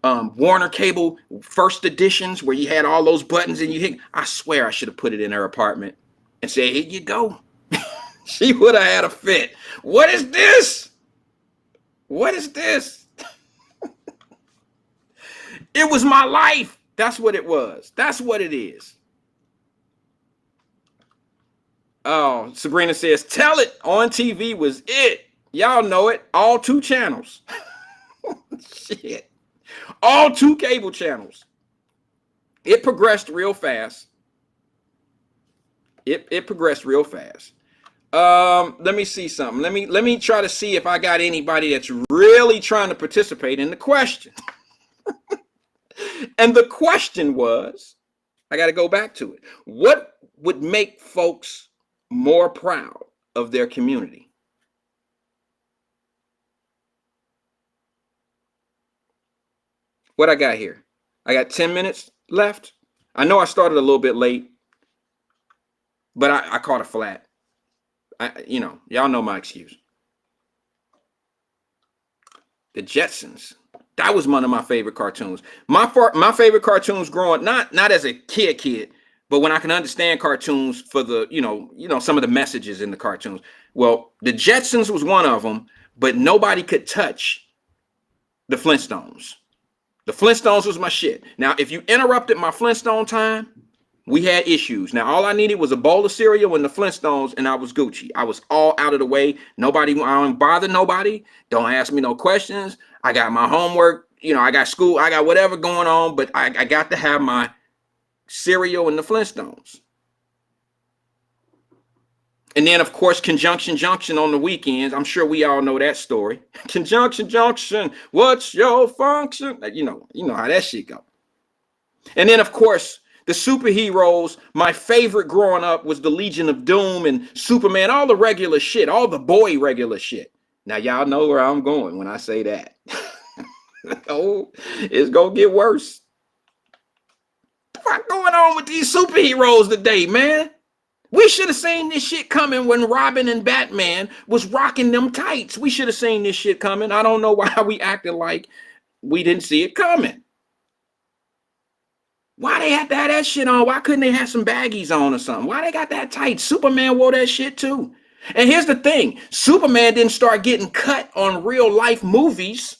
Warner cable first editions where you had all those buttons and you hit. I swear I should have put it in her apartment and said, here you go. She would have had a fit. What is this? What is this? It was my life. That's what it was. That's what it is. Oh, Sabrina says, tell it on TV was it. Y'all know it. All 2 channels. Shit. All 2 cable channels. It progressed real fast. It progressed real fast. Let me see something. Let me try to see if I got anybody that's really trying to participate in the question. And the question was, I got to go back to it. What would make folks more proud of their community? What I got here? I got 10 minutes left. I know I started a little bit late, but I caught a flat. Y'all know my excuse. The Jetsons. That was one of my favorite cartoons. My favorite cartoons growing, not as a kid, but when I can understand cartoons for the, some of the messages in the cartoons. Well, the Jetsons was one of them, but nobody could touch the Flintstones. The Flintstones was my shit. Now, if you interrupted my Flintstone time, we had issues. Now, all I needed was a bowl of cereal and the Flintstones, and I was Gucci. I was all out of the way. I don't bother nobody. Don't ask me no questions. I got my homework. I got school. I got whatever going on, but I got to have my cereal and the Flintstones. And then, of course, Conjunction Junction on the weekends. I'm sure we all know that story. Conjunction Junction, what's your function? You know how that shit go. And then, of course, the superheroes. My favorite growing up was the Legion of Doom and Superman, all the regular shit, all the boy regular shit. Now, y'all know where I'm going when I say that. Oh, it's going to get worse. What's going on with these superheroes today, man? We should have seen this shit coming when Robin and Batman was rocking them tights. We should have seen this shit coming. I don't know why we acted like we didn't see it coming. Why they had to have that shit on? Why couldn't they have some baggies on or something? Why they got that tight? Superman wore that shit too. And here's the thing. Superman didn't start getting cut on real life movies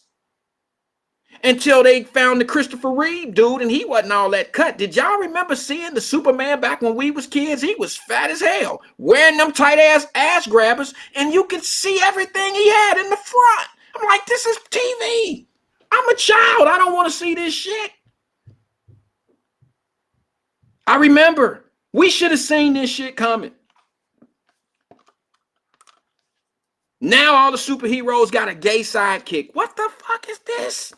until they found the Christopher Reeve dude, and he wasn't all that cut. Did y'all remember seeing the Superman back when we was kids? He was fat as hell, wearing them tight ass grabbers, and you could see everything he had in the front. I'm like, this is TV. I'm a child. I don't want to see this shit. I remember. We should have seen this shit coming. Now all the superheroes got a gay sidekick. What the fuck is this?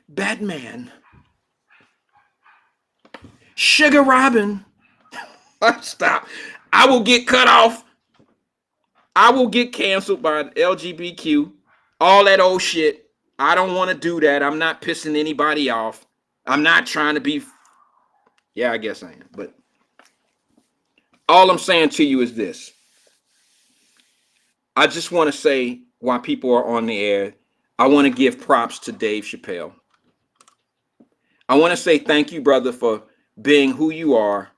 Batman. Sugar Robin. Stop. I will get cut off. I will get canceled by LGBTQ all that old shit. I don't want to do that. I'm not pissing anybody off. I'm not trying to be. Yeah, I guess I am. But all I'm saying to you is this. I just want to say, while people are on the air, I want to give props to Dave Chappelle. I want to say thank you, brother, for being who you are,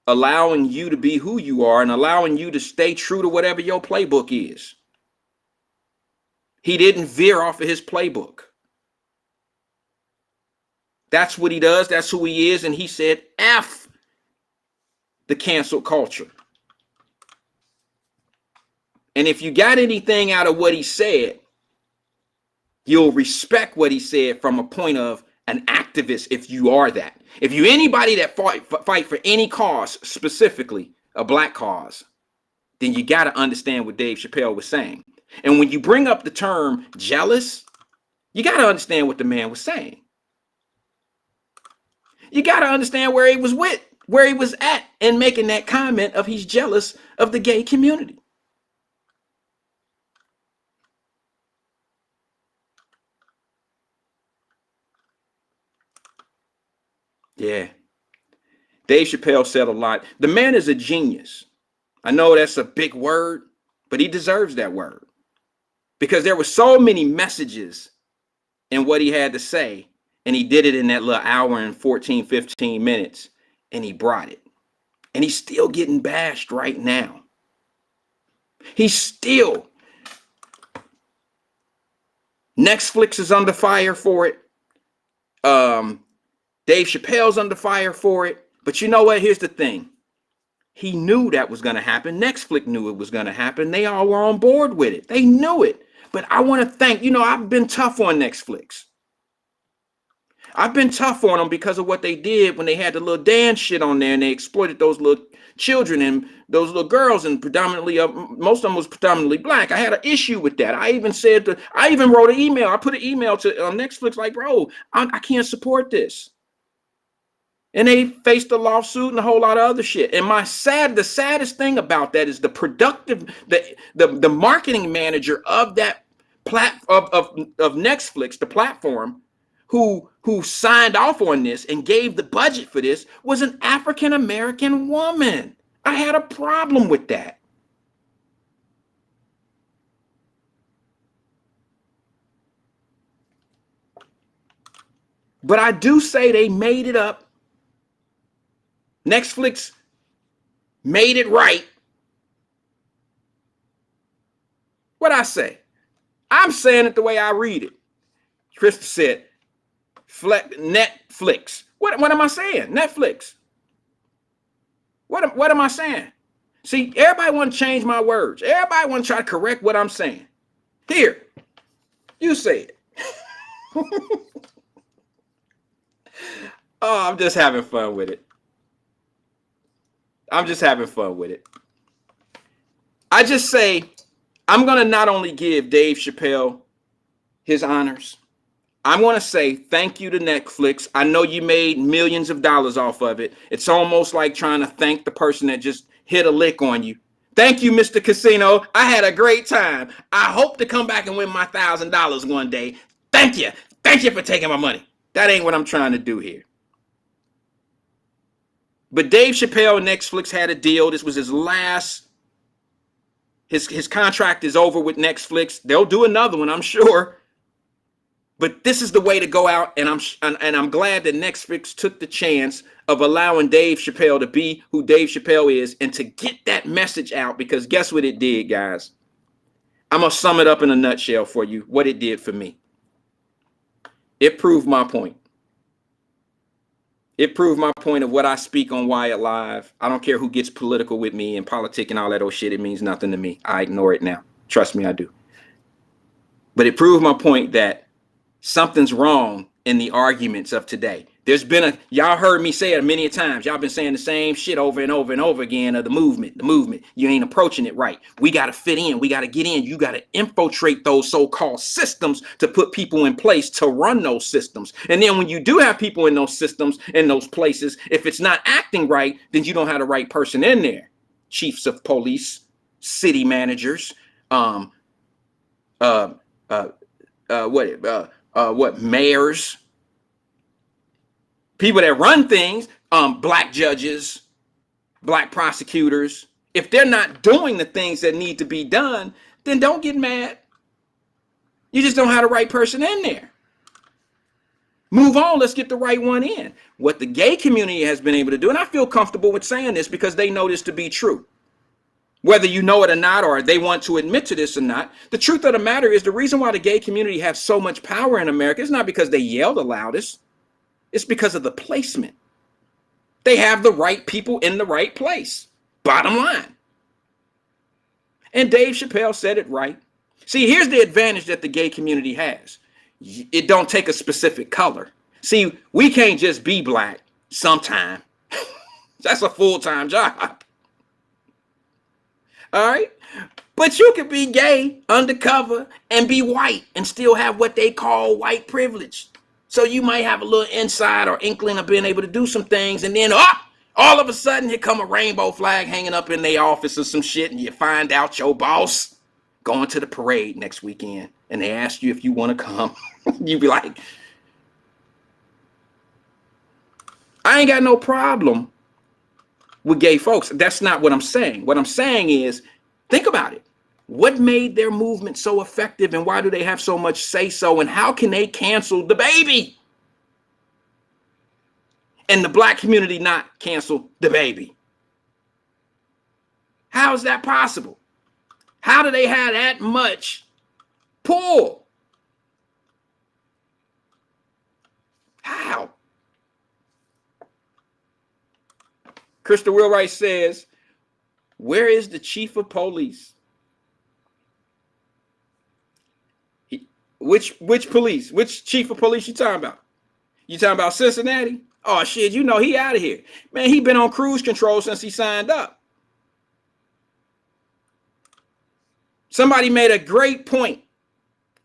allowing you to be who you are, and allowing you to stay true to whatever your playbook is. He didn't veer off of his playbook. That's what he does. That's who he is. And he said, F the cancel culture. And if you got anything out of what he said, you'll respect what he said from a point of an activist, if you are that. If you anybody that fight for any cause, specifically a black cause, then you got to understand what Dave Chappelle was saying. And when you bring up the term jealous, you got to understand what the man was saying. You got to understand where he was at in making that comment of he's jealous of the gay community. Yeah. Dave Chappelle said a lot. The man is a genius. I know that's a big word, but he deserves that word. Because there were so many messages in what he had to say, and he did it in that little hour and 14, 15 minutes, and he brought it. And he's still getting bashed right now. He's still. Netflix is under fire for it. Dave Chappelle's under fire for it. But you know what? Here's the thing. He knew that was going to happen. Netflix knew it was going to happen. They all were on board with it. They knew it. But I want to thank, I've been tough on Netflix. I've been tough on them because of what they did when they had the little dance shit on there and they exploited those little children and those little girls, and predominantly, most of them was predominantly black. I had an issue with that. I even wrote an email. I put an email to Netflix like, bro, I can't support this. And they faced a lawsuit and a whole lot of other shit. And the saddest thing about that is the marketing manager of that of Netflix, the platform, who signed off on this and gave the budget for this was an African American woman. I had a problem with that. But I do say they made it up. Netflix made it right. What I say? I'm saying it the way I read it. Krista said, Netflix. What am I saying? Netflix. What am I saying? See, everybody want to change my words. Everybody want to try to correct what I'm saying. Here, you say it. Oh, I'm just having fun with it. I'm just having fun with it. I just say, I'm going to not only give Dave Chappelle his honors, I'm going to say thank you to Netflix. I know you made millions of dollars off of it. It's almost like trying to thank the person that just hit a lick on you. Thank you, Mr. Casino. I had a great time. I hope to come back and win my $1,000 one day. Thank you. Thank you for taking my money. That ain't what I'm trying to do here. But Dave Chappelle and Netflix had a deal. This was his last. His contract is over with Netflix. They'll do another one, I'm sure. But this is the way to go out, and I'm glad that Netflix took the chance of allowing Dave Chappelle to be who Dave Chappelle is and to get that message out, because guess what it did, guys? I'm going to sum it up in a nutshell for you, what it did for me. It proved my point. It proved my point of what I speak on Wyatt-Live. I don't care who gets political with me and politic and all that old shit. It means nothing to me. I ignore it now. Trust me, I do. But it proved my point that something's wrong in the arguments of today. There's been y'all heard me say it many times. Y'all been saying the same shit over and over and over again of the movement. You ain't approaching it right. We got to fit in. We got to get in. You got to infiltrate those so-called systems to put people in place to run those systems. And then when you do have people in those systems, in those places, if it's not acting right, then you don't have the right person in there. Chiefs of police, city managers, uh, uh, what mayors, people that run things, black judges, black prosecutors. If they're not doing the things that need to be done, then don't get mad. You just don't have the right person in there. Move on. Let's get the right one in. What the gay community has been able to do, and I feel comfortable with saying this because they know this to be true. Whether you know it or not, or they want to admit to this or not, the truth of the matter is the reason why the gay community has so much power in America is not because they yell the loudest. It's because of the placement. They have the right people in the right place. Bottom line. And Dave Chappelle said it right. See, here's the advantage that the gay community has. It don't take a specific color. See, we can't just be black sometime. That's a full-time job. All right? But you could be gay, undercover, and be white and still have what they call white privilege. So you might have a little insight or inkling of being able to do some things, and then all of a sudden here come a rainbow flag hanging up in their office or some shit, and you find out your boss going to the parade next weekend, and they ask you if you want to come. You be like, I ain't got no problem with gay folks. That's not what I'm saying. What I'm saying is, think about it. What made their movement so effective, and why do they have so much say so, and how can they cancel the baby? And the black community not cancel the baby? How is that possible? How do they have that much pull? How? Crystal Wheelwright says, where is the chief of police? Which police? Which chief of police you talking about? You talking about Cincinnati? Oh shit, you know he out of here. Man, he been on cruise control since he signed up. Somebody made a great point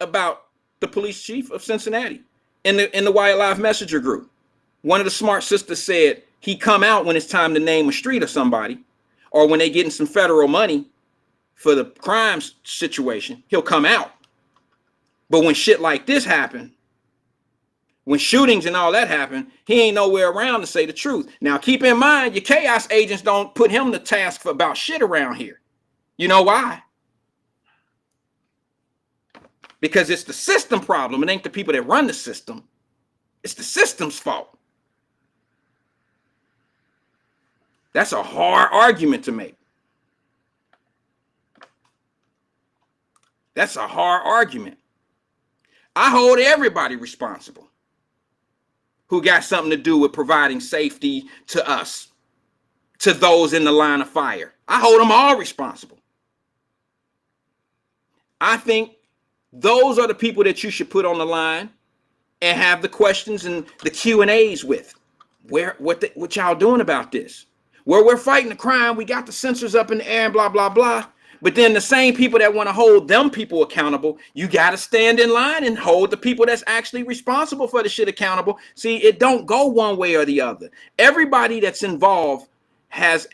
about the police chief of Cincinnati in the Wyatt-Live messenger group. One of the smart sisters said he come out when it's time to name a street or somebody, or when they getting some federal money for the crime situation, he'll come out. But when shit like this happen, when shootings and all that happen, he ain't nowhere around to say the truth. Now, keep in mind, your chaos agents don't put him to task for about shit around here. You know why? Because it's the system problem. It ain't the people that run the system. It's the system's fault. That's a hard argument to make. That's a hard argument. I hold everybody responsible who got something to do with providing safety to us, to those in the line of fire. I hold them all responsible. I think those are the people that you should put on the line and have the questions and the Q&As with. What y'all doing about this? Where we're fighting the crime, we got the sensors up in the air and blah, blah, blah. But then the same people that want to hold them people accountable, you got to stand in line and hold the people that's actually responsible for the shit accountable. See, it don't go one way or the other. Everybody that's involved has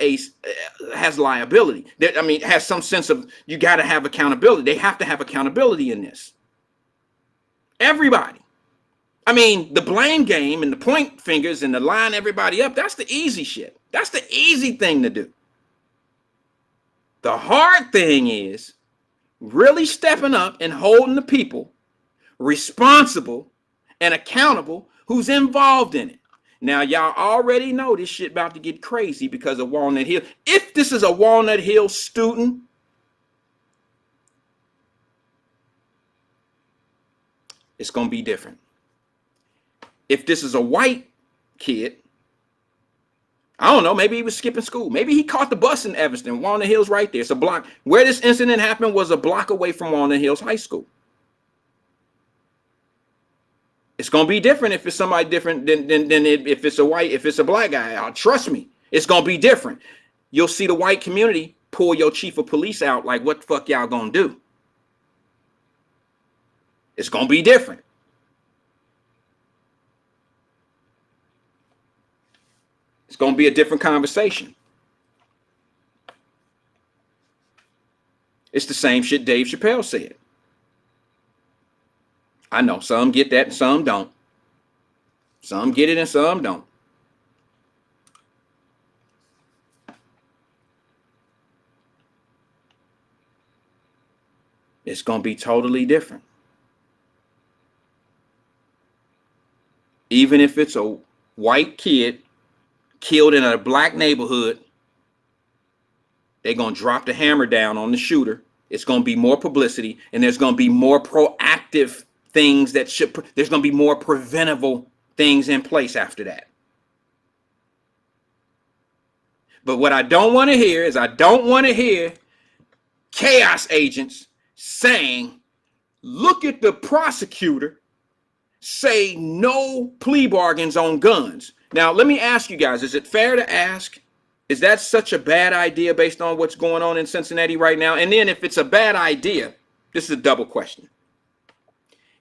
liability. Has some sense of, you got to have accountability. They have to have accountability in this. Everybody. The blame game and the point fingers and the line everybody up, that's the easy shit. That's the easy thing to do. The hard thing is really stepping up and holding the people responsible and accountable who's involved in it. Now, y'all already know this shit about to get crazy because of Walnut Hill. If this is a Walnut Hill student, it's going to be different. If this is a white kid, I don't know, maybe he was skipping school. Maybe he caught the bus in Evanston. Walnut Hill's right there. It's a block. Where this incident happened was a block away from Walnut Hills High School. It's going to be different if it's somebody different than if it's a black guy. Trust me, it's going to be different. You'll see the white community pull your chief of police out like, what the fuck y'all going to do? It's going to be different. It's going to be a different conversation. It's the same shit Dave Chappelle said. I know some get that and some don't. Some get it and some don't. It's going to be totally different. Even if it's a white kid killed in a black neighborhood, they're going to drop the hammer down on the shooter. It's going to be more publicity, and there's going to be more proactive things that there's going to be more preventable things in place after that. But what I don't want to hear is I don't want to hear chaos agents saying, look at the prosecutor say no plea bargains on guns. Now, let me ask you guys, is it fair to ask, is that such a bad idea based on what's going on in Cincinnati right now? And then if it's a bad idea, this is a double question.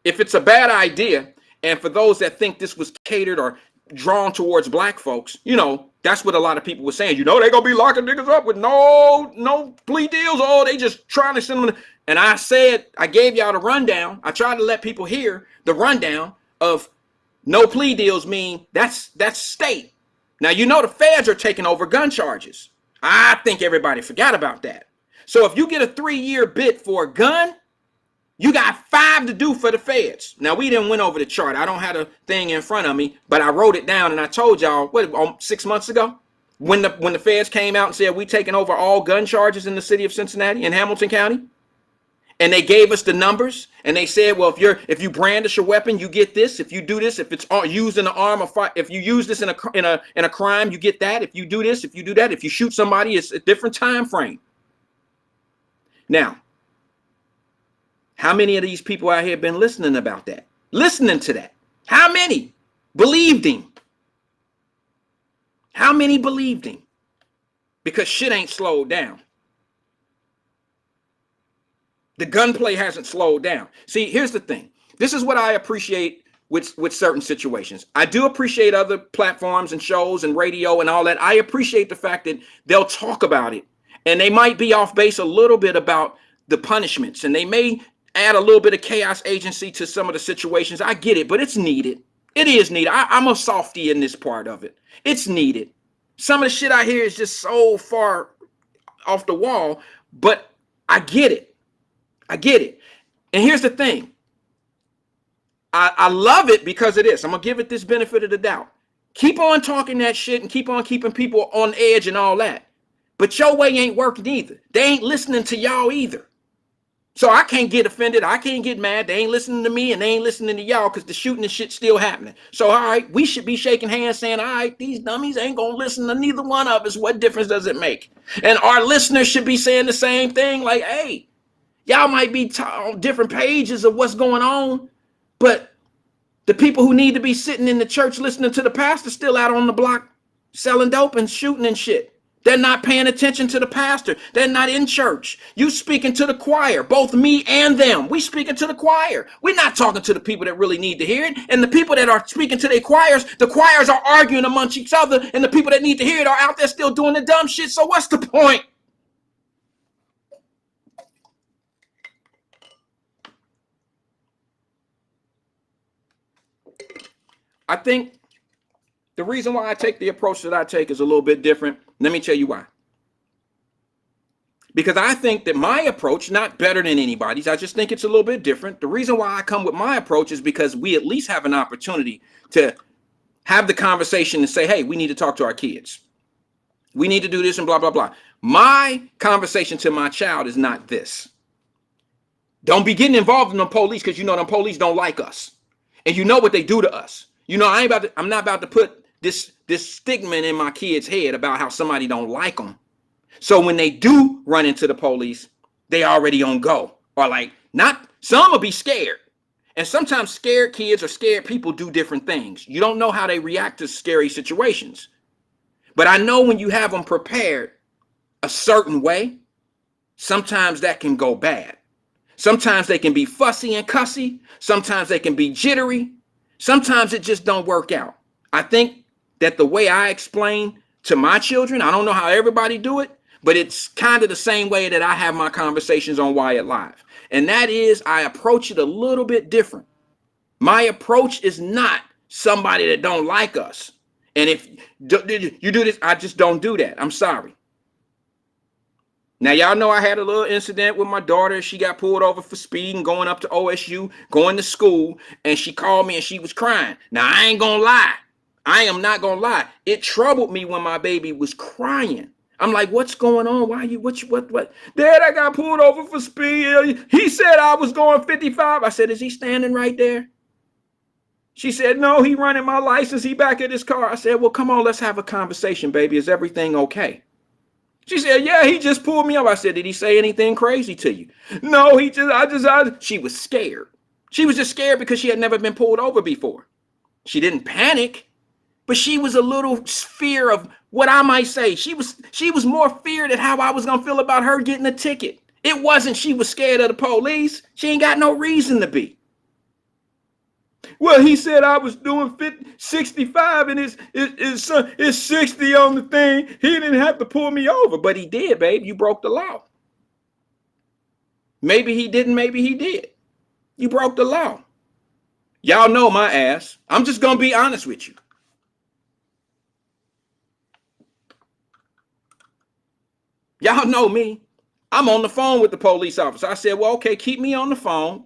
If it's a bad idea, and for those that think this was catered or drawn towards black folks, you know, that's what a lot of people were saying. You know, they're going to be locking niggas up with no plea deals. Oh, they just trying to send them. And I said, I gave y'all the rundown. I tried to let people hear the rundown of no plea deals mean that's state. Now, you know, the feds are taking over gun charges. I think everybody forgot about that. So if you get a 3-year bid for a gun, you got 5 to do for the feds. Now, we didn't went over the chart. I don't have a thing in front of me, but I wrote it down and I told y'all, what, 6 months ago, when the feds came out and said we taking over all gun charges in the city of Cincinnati and Hamilton County, and they gave us the numbers, and they said, well, if you brandish a weapon, you get this. If you do this, if it's used in the arm of fire, if you use this in a crime, you get that. If you do this, if you do that, if you shoot somebody, it's a different time frame. Now, how many of these people out here been listening about that? Listening to that? How many believed him? How many believed him? Because shit ain't slowed down. The gunplay hasn't slowed down. See, here's the thing. This is what I appreciate with certain situations. I do appreciate other platforms and shows and radio and all that. I appreciate the fact that they'll talk about it, and they might be off base a little bit about the punishments, and they may add a little bit of chaos agency to some of the situations. I get it, but it's needed. It is needed. I'm a softie in this part of it. It's needed. Some of the shit I hear is just so far off the wall, but I get it. I get it. And here's the thing. I love it because of this. I'm going to give it this benefit of the doubt. Keep on talking that shit and keep on keeping people on edge and all that. But your way ain't working either. They ain't listening to y'all either. So I can't get offended. I can't get mad. They ain't listening to me and they ain't listening to y'all because the shooting and shit's still happening. So, all right, we should be shaking hands saying, all right, these dummies ain't going to listen to neither one of us. What difference does it make? And our listeners should be saying the same thing like, hey, y'all might be on different pages of what's going on, but the people who need to be sitting in the church listening to the pastor still out on the block selling dope and shooting and shit. They're not paying attention to the pastor. They're not in church. You speaking to the choir, both me and them. We speaking to the choir. We're not talking to the people that really need to hear it. And the people that are speaking to their choirs, the choirs are arguing amongst each other, and the people that need to hear it are out there still doing the dumb shit. So what's the point? I think the reason why I take the approach that I take is a little bit different. Let me tell you why. Because I think that my approach, not better than anybody's, I just think it's a little bit different. The reason why I come with my approach is because we at least have an opportunity to have the conversation and say, hey, we need to talk to our kids. We need to do this and blah, blah, blah. My conversation to my child is not this. Don't be getting involved in the police because you know the police don't like us. And you know what they do to us. You know, I'm not about to put this stigma in my kid's head about how somebody don't like them. So when they do run into the police, they already on go. Or like, not, some will be scared. And sometimes scared kids or scared people do different things. You don't know how they react to scary situations. But I know when you have them prepared a certain way, sometimes that can go bad. Sometimes they can be fussy and cussy. Sometimes they can be jittery. Sometimes it just don't work out. I think that the way I explain to my children, I don't know how everybody do it, but it's kind of the same way that I have my conversations on Wyatt-Live. And that is I approach it a little bit different. My approach is not somebody that don't like us. And if you do this, I just don't do that. I'm sorry. Now, y'all know I had a little incident with my daughter. She got pulled over for speeding, going up to OSU, going to school, and she called me and she was crying. Now, I ain't gonna lie. I am not gonna lie. It troubled me when my baby was crying. I'm like, what's going on? Why you, what? Dad, I got pulled over for speed. He said I was going 55. I said, is he standing right there? She said, no, he running my license. He back at his car. I said, well, come on, let's have a conversation, baby. Is everything okay? She said, yeah, he just pulled me up. I said, did he say anything crazy to you? No, she was scared. She was just scared because she had never been pulled over before. She didn't panic, but she was a little fear of what I might say. She was more feared at how I was going to feel about her getting a ticket. It wasn't she was scared of the police. She ain't got no reason to be. Well, he said I was doing 65 and it's 60 on the thing. He didn't have to pull me over, but he did, babe. You broke the law. Maybe he didn't, maybe he did. You broke the law. Y'all know my ass. I'm just going to be honest with you. Y'all know me. I'm on the phone with the police officer. I said, well, okay, keep me on the phone.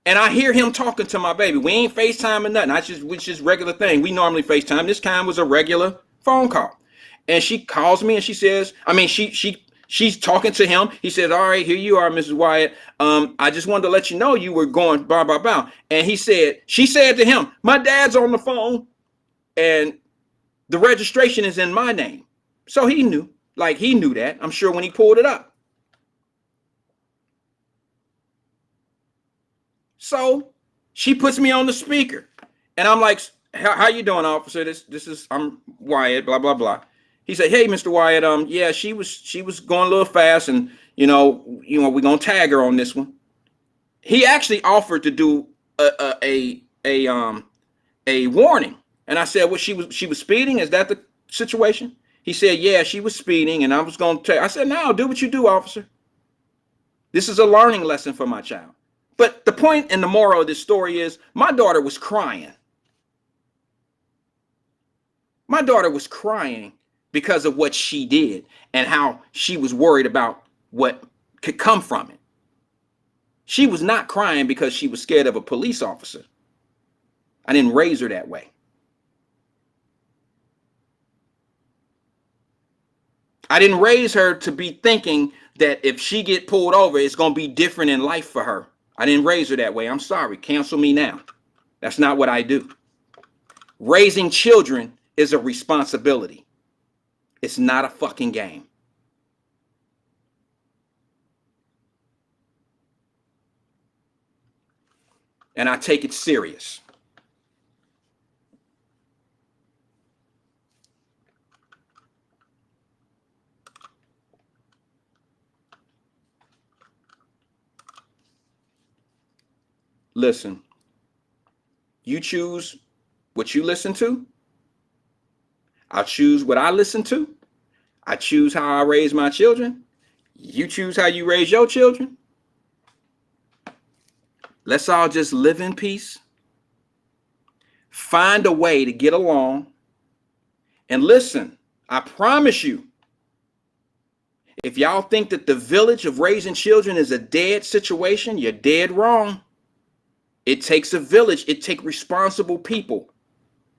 And I hear him talking to my baby. We ain't FaceTime or nothing. It's just regular thing. We normally FaceTime. This time was a regular phone call. And she calls me and she says, she's talking to him. He says, all right, here you are, Mrs. Wyatt. I just wanted to let you know you were going blah, blah, blah. And she said to him, my dad's on the phone and the registration is in my name. So he knew that. I'm sure when he pulled it up. So she puts me on the speaker and I'm like, how you doing, officer? I'm Wyatt, blah, blah, blah. He said, hey, Mr. Wyatt, yeah, she was going a little fast and, we're going to tag her on this one. He actually offered to do a warning. And I said, well, she was speeding. Is that the situation? He said, yeah, she was speeding. And I was going to tell you. I said, no, do what you do, officer. This is a learning lesson for my child. But the point and the moral of this story is my daughter was crying. My daughter was crying because of what she did and how she was worried about what could come from it. She was not crying because she was scared of a police officer. I didn't raise her that way. I didn't raise her to be thinking that if she get pulled over, it's going to be different in life for her. I didn't raise her that way. I'm sorry. Cancel me now. That's not what I do. Raising children is a responsibility. It's not a fucking game. And I take it serious. Listen, you choose what you listen to. I choose what I listen to. I choose how I raise my children. You choose how you raise your children. Let's all just live in peace. Find a way to get along. And listen, I promise you, if y'all think that the village of raising children is a dead situation, you're dead wrong. It takes a village. It takes responsible people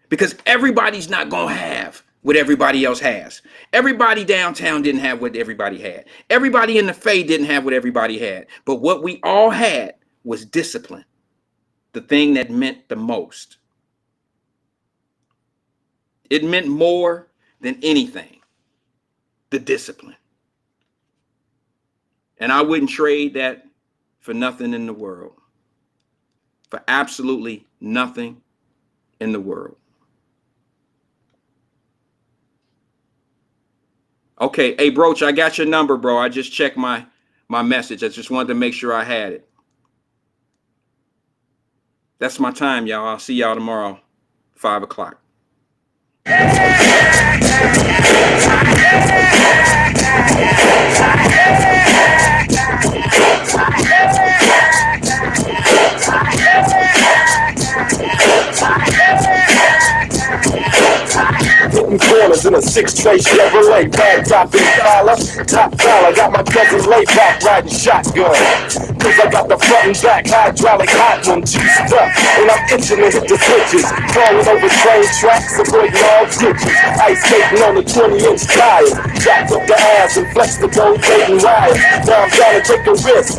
because everybody's not going to have what everybody else has. Everybody downtown didn't have what everybody had. Everybody in the Faye didn't have what everybody had. But what we all had was discipline, the thing that meant the most. It meant more than anything, the discipline. And I wouldn't trade that for nothing in the world. For absolutely nothing in the world. Okay, hey, Broach, I got your number, bro. I just checked my message. I just wanted to make sure I had it. That's my time, y'all. I'll see y'all tomorrow, 5 o'clock. Splitting corners in a 6-tray Chevrolet. Bag top Impala, top dollar. Got my cousins laid back riding shotgun. Cause I got the front and back hydraulic hot one juiced up. And I'm itching to hit the switches. Crawling over train tracks, avoiding all ditches. Ice skating on the 20-inch tires. Jacked up the ass and flex the gold Dayton wires. Now I'm trying to take a risk.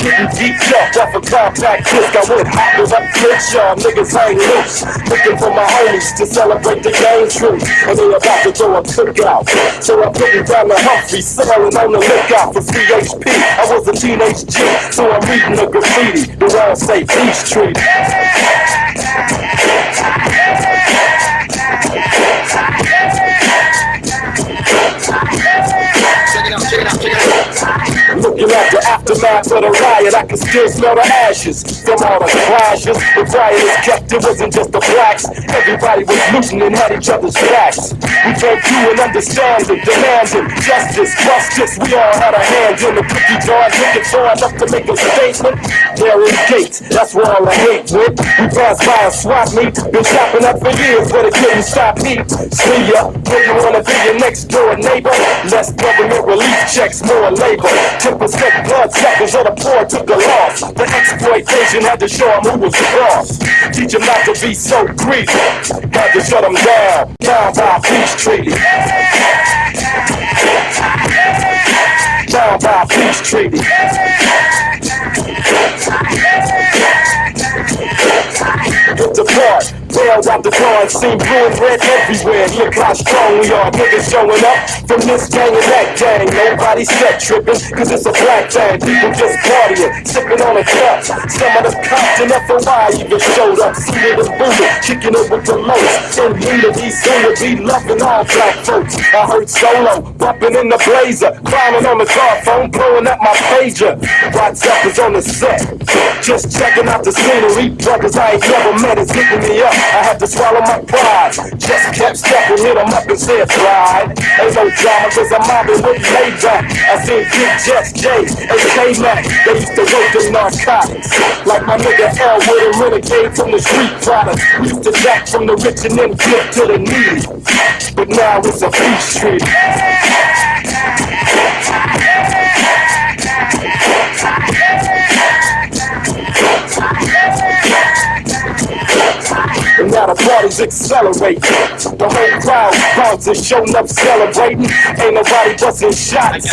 Getting geeked up off a compact disc. I went hopping up Crenshaw, niggas ain't loose. Looking for my homies to celebrate the game truth. And they about to throw a cookout. So I'm putting down the Humphrey, sailing on the lookout for CHP. I was a teenage G, so I'm reading the graffiti. The world say peace treaty. Looking at the aftermath of the riot, I can still smell the ashes from all the clashes. The rioters kept, it wasn't just the blacks. Everybody was looting and had each other's backs. We came through and understanding, demanding justice, We all had a hand in the cookie jar, looking for enough to make a statement. There in gates, that's where all the hate went. We passed by a swap meet, been shopping up for years, but it couldn't stop me. See ya, where you wanna be your next door neighbor? Less government relief checks, more labor. 10% blood suckers of the poor took a loss. The exploitation had to show them who was the boss. Teach them not to be so greedy. Had to shut them down. Down by a peace treaty. Down by a peace treaty. It's a part. Bailed out the car and seen blue and red everywhere. Look how strong we are. Niggas showing up from this gang and that gang. Nobody set tripping, cause it's a black thing. People just partying, sipping on a cup. Some of the cops in FOI even showed up, seated and booted, kicking it with the lows. In unity, soon to be loving all black folks. I heard Solo bumping in the blazer, climbing on the car phone, blowing up my pager. WhatsApp is on the set, just checking out the scenery. Brothers I ain't never met is hitting me up. I had to swallow my pride. Just kept stepping, hit them up and said pride. Ain't no drama cause I'm mobbing with Maybach. I seen Big Jets, J, and K-Mac. They used to work in narcotics. Like my nigga Elwood and Renegade from the street products. We used to jack from the rich and then give to the needy. But now it's a peace treaty. And now the party's accelerating. The whole crowd bouncing, showing up, celebrating. Ain't nobody busting shots.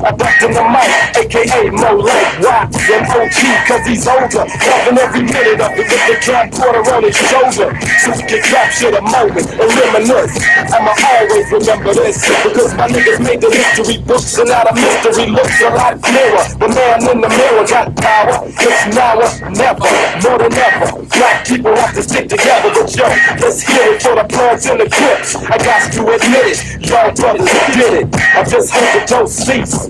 I bucked in the mic, aka Mo like Watts and OG, cause he's older. Loving every minute of it with the camcorder on his shoulder. So we can capture the moment and reminisce. I'ma always remember this, because my niggas made the history books, and now the mystery looks a lot clearer. The man in the mirror got power. It's now or never, more than ever. Black people have to stick together. But yo, let's hear it for the Bloods and the Crips. I got to admit it, y'all brothers did it. I just hope it don't cease.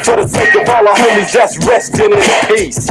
For the sake of all our homies that's resting in peace.